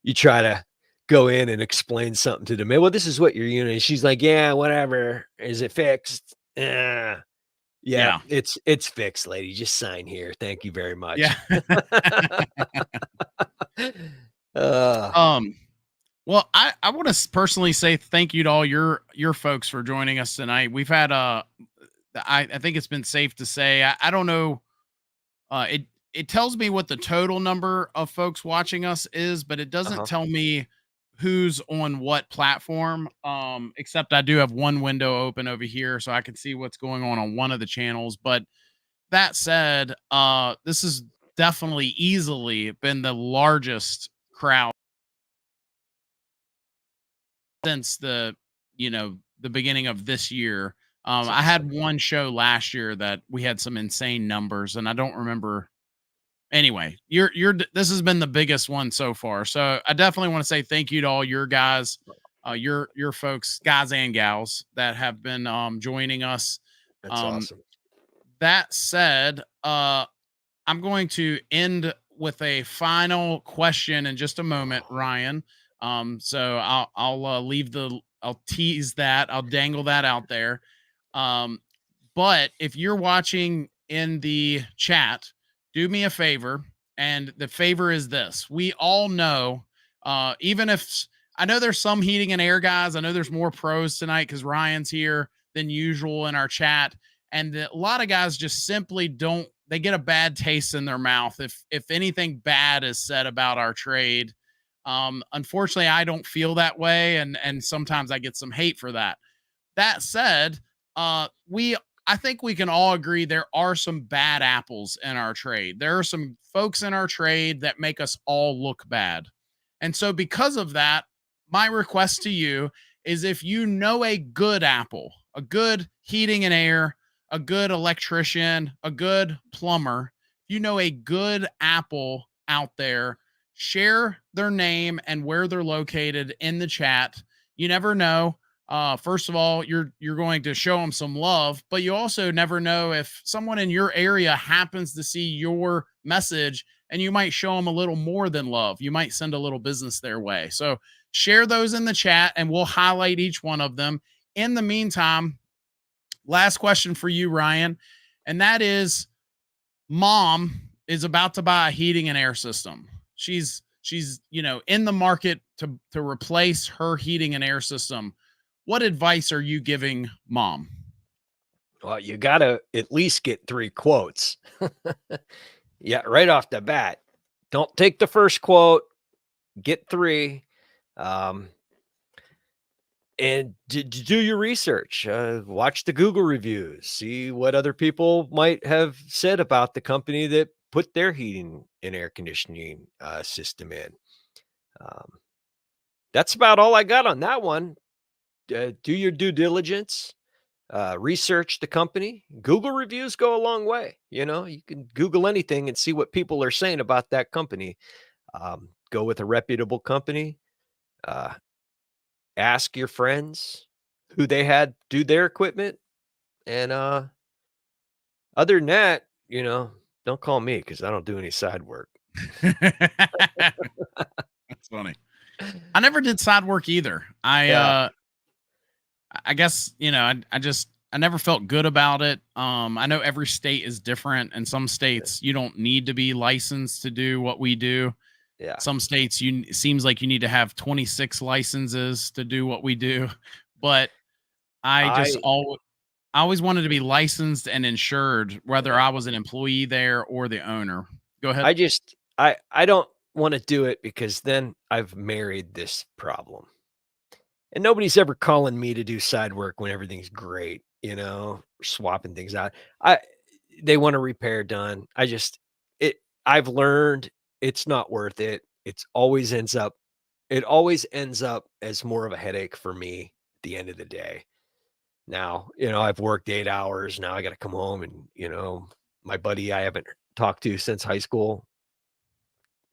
you try to go in and explain something to them. Well, this is what your unit is. She's like, yeah, whatever. Is it fixed? Yeah. Yeah, yeah, it's fixed, lady. Just sign here. Thank you very yeah. much. uh, um, well, I want to personally say thank you to all your folks for joining us tonight. We've had I think it's been safe to say I don't know. It tells me what the total number of folks watching us is, but it doesn't uh-huh. tell me who's on what platform. Except I do have one window open over here, so I can see what's going on one of the channels. But that said, this has definitely easily been the largest crowd since the beginning of this year. It's I awesome. had one show last year that we had some insane numbers, and I don't remember. Anyway, this has been the biggest one so far. So I definitely want to say thank you to all your guys, your folks, guys and gals that have been joining us. That's Um, awesome. that said, I'm going to end with a final question in just a moment, Ryan. So I'll I'll tease that, I'll dangle that out there. Um, but if you're watching in the chat, do me a favor, and the favor is this: we all know, even if I know there's some heating and air guys, I know there's more pros tonight because Ryan's here than usual in our chat, and a lot of guys just simply don't, they get a bad taste in their mouth if anything bad is said about our trade. Unfortunately, I don't feel that way, and sometimes I get some hate for that. That said, we I think we can all agree there are some bad apples in our trade. There are some folks in our trade that make us all look bad. And so because of that, my request to you is, if you know a good apple, a good heating and air, a good electrician, a good plumber, if you know a good apple out there, share their name and where they're located in the chat. You never know. First of all, you're going to show them some love, but you also never know if someone in your area happens to see your message, and you might show them a little more than love. You might send a little business their way. So share those in the chat, and we'll highlight each one of them. In the meantime, last question for you, Ryan, and that is, mom is about to buy a heating and air system. She's in the market to replace her heating and air system. What advice are you giving mom? Well, you gotta at least get 3 quotes. Yeah, right off the bat. Don't take the first quote, get 3. Um, and do your research. Watch the Google reviews, see what other people might have said about the company that put their heating and air conditioning system in. Um, that's about all I got on that one. Do your due diligence. Research the company. Google reviews go a long way. You can Google anything and see what people are saying about that company. Go with a reputable company. Ask your friends who they had do their equipment. And other than that, don't call me because I don't do any side work. That's funny. I never did side work either. Yeah. I guess, I never felt good about it. I know every state is different, and some states you don't need to be licensed to do what we do. Yeah. Some states seems like you need to have 26 licenses to do what we do. But I always wanted to be licensed and insured, whether I was an employee there or the owner. Go ahead. I don't want to do it because then I've married this problem. And nobody's ever calling me to do side work when everything's great, swapping things out. They want a repair done. I've learned it's not worth it. It always ends up as more of a headache for me at the end of the day. Now, I've worked 8 hours. Now I got to come home and, my buddy I haven't talked to since high school.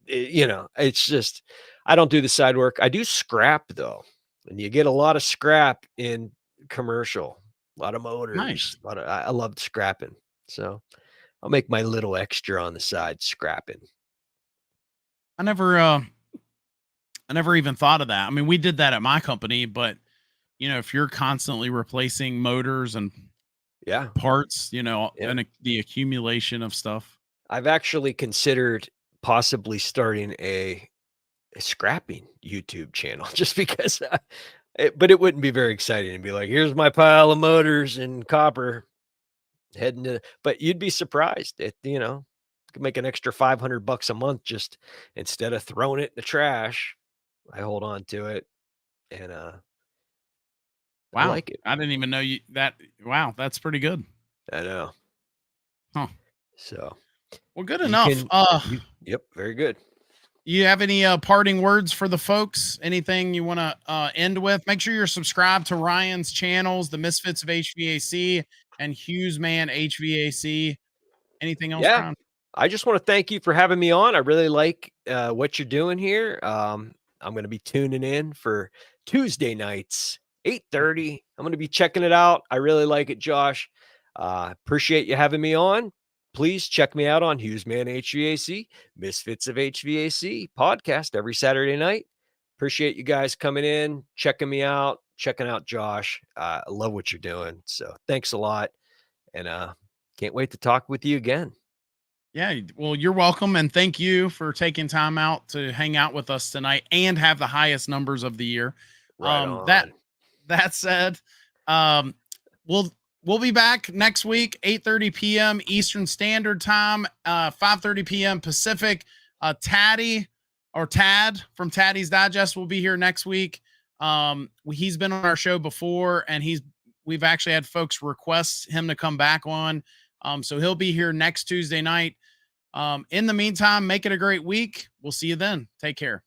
It's just, I don't do the side work. I do scrap though. And you get a lot of scrap in commercial, a lot of motors, Nice. I love scrapping. So I'll make my little extra on the side scrapping. I never even thought of that. I mean, we did that at my company, but if you're constantly replacing motors and Yeah. parts, and the accumulation of stuff. I've actually considered possibly starting a scrapping YouTube channel just because, but it wouldn't be very exciting to be like, here's my pile of motors and copper heading to, but you'd be surprised at, could make an extra $500 a month just instead of throwing it in the trash. I hold on to it and, Wow. I like it. I didn't even know that. Wow. That's pretty good. I know. Huh. So, well, good enough. Yep. Very good. You have any parting words for the folks? Anything you want to end with? Make sure you're subscribed to Ryan's channels, the Misfits of HVAC and Hughes Man HVAC. Anything else, Yeah. Brian? I just want to thank you for having me on. I really like what you're doing here. I'm going to be tuning in for Tuesday nights, 8:30. I'm going to be checking it out. I really like it, Josh. Appreciate you having me on. Please check me out on Hughes Man HVAC, Misfits of HVAC podcast every Saturday night. Appreciate you guys coming in, checking me out, checking out Josh. I love what you're doing. So thanks a lot. And can't wait to talk with you again. Yeah, well, you're welcome, and thank you for taking time out to hang out with us tonight and have the highest numbers of the year. Right on. That said, we'll be back next week, 8:30 p.m. Eastern Standard Time, 5:30 p.m. Pacific. Tad from Taddy's Digest will be here next week. He's been on our show before, and we've actually had folks request him to come back on. So he'll be here next Tuesday night. In the meantime, make it a great week. We'll see you then. Take care.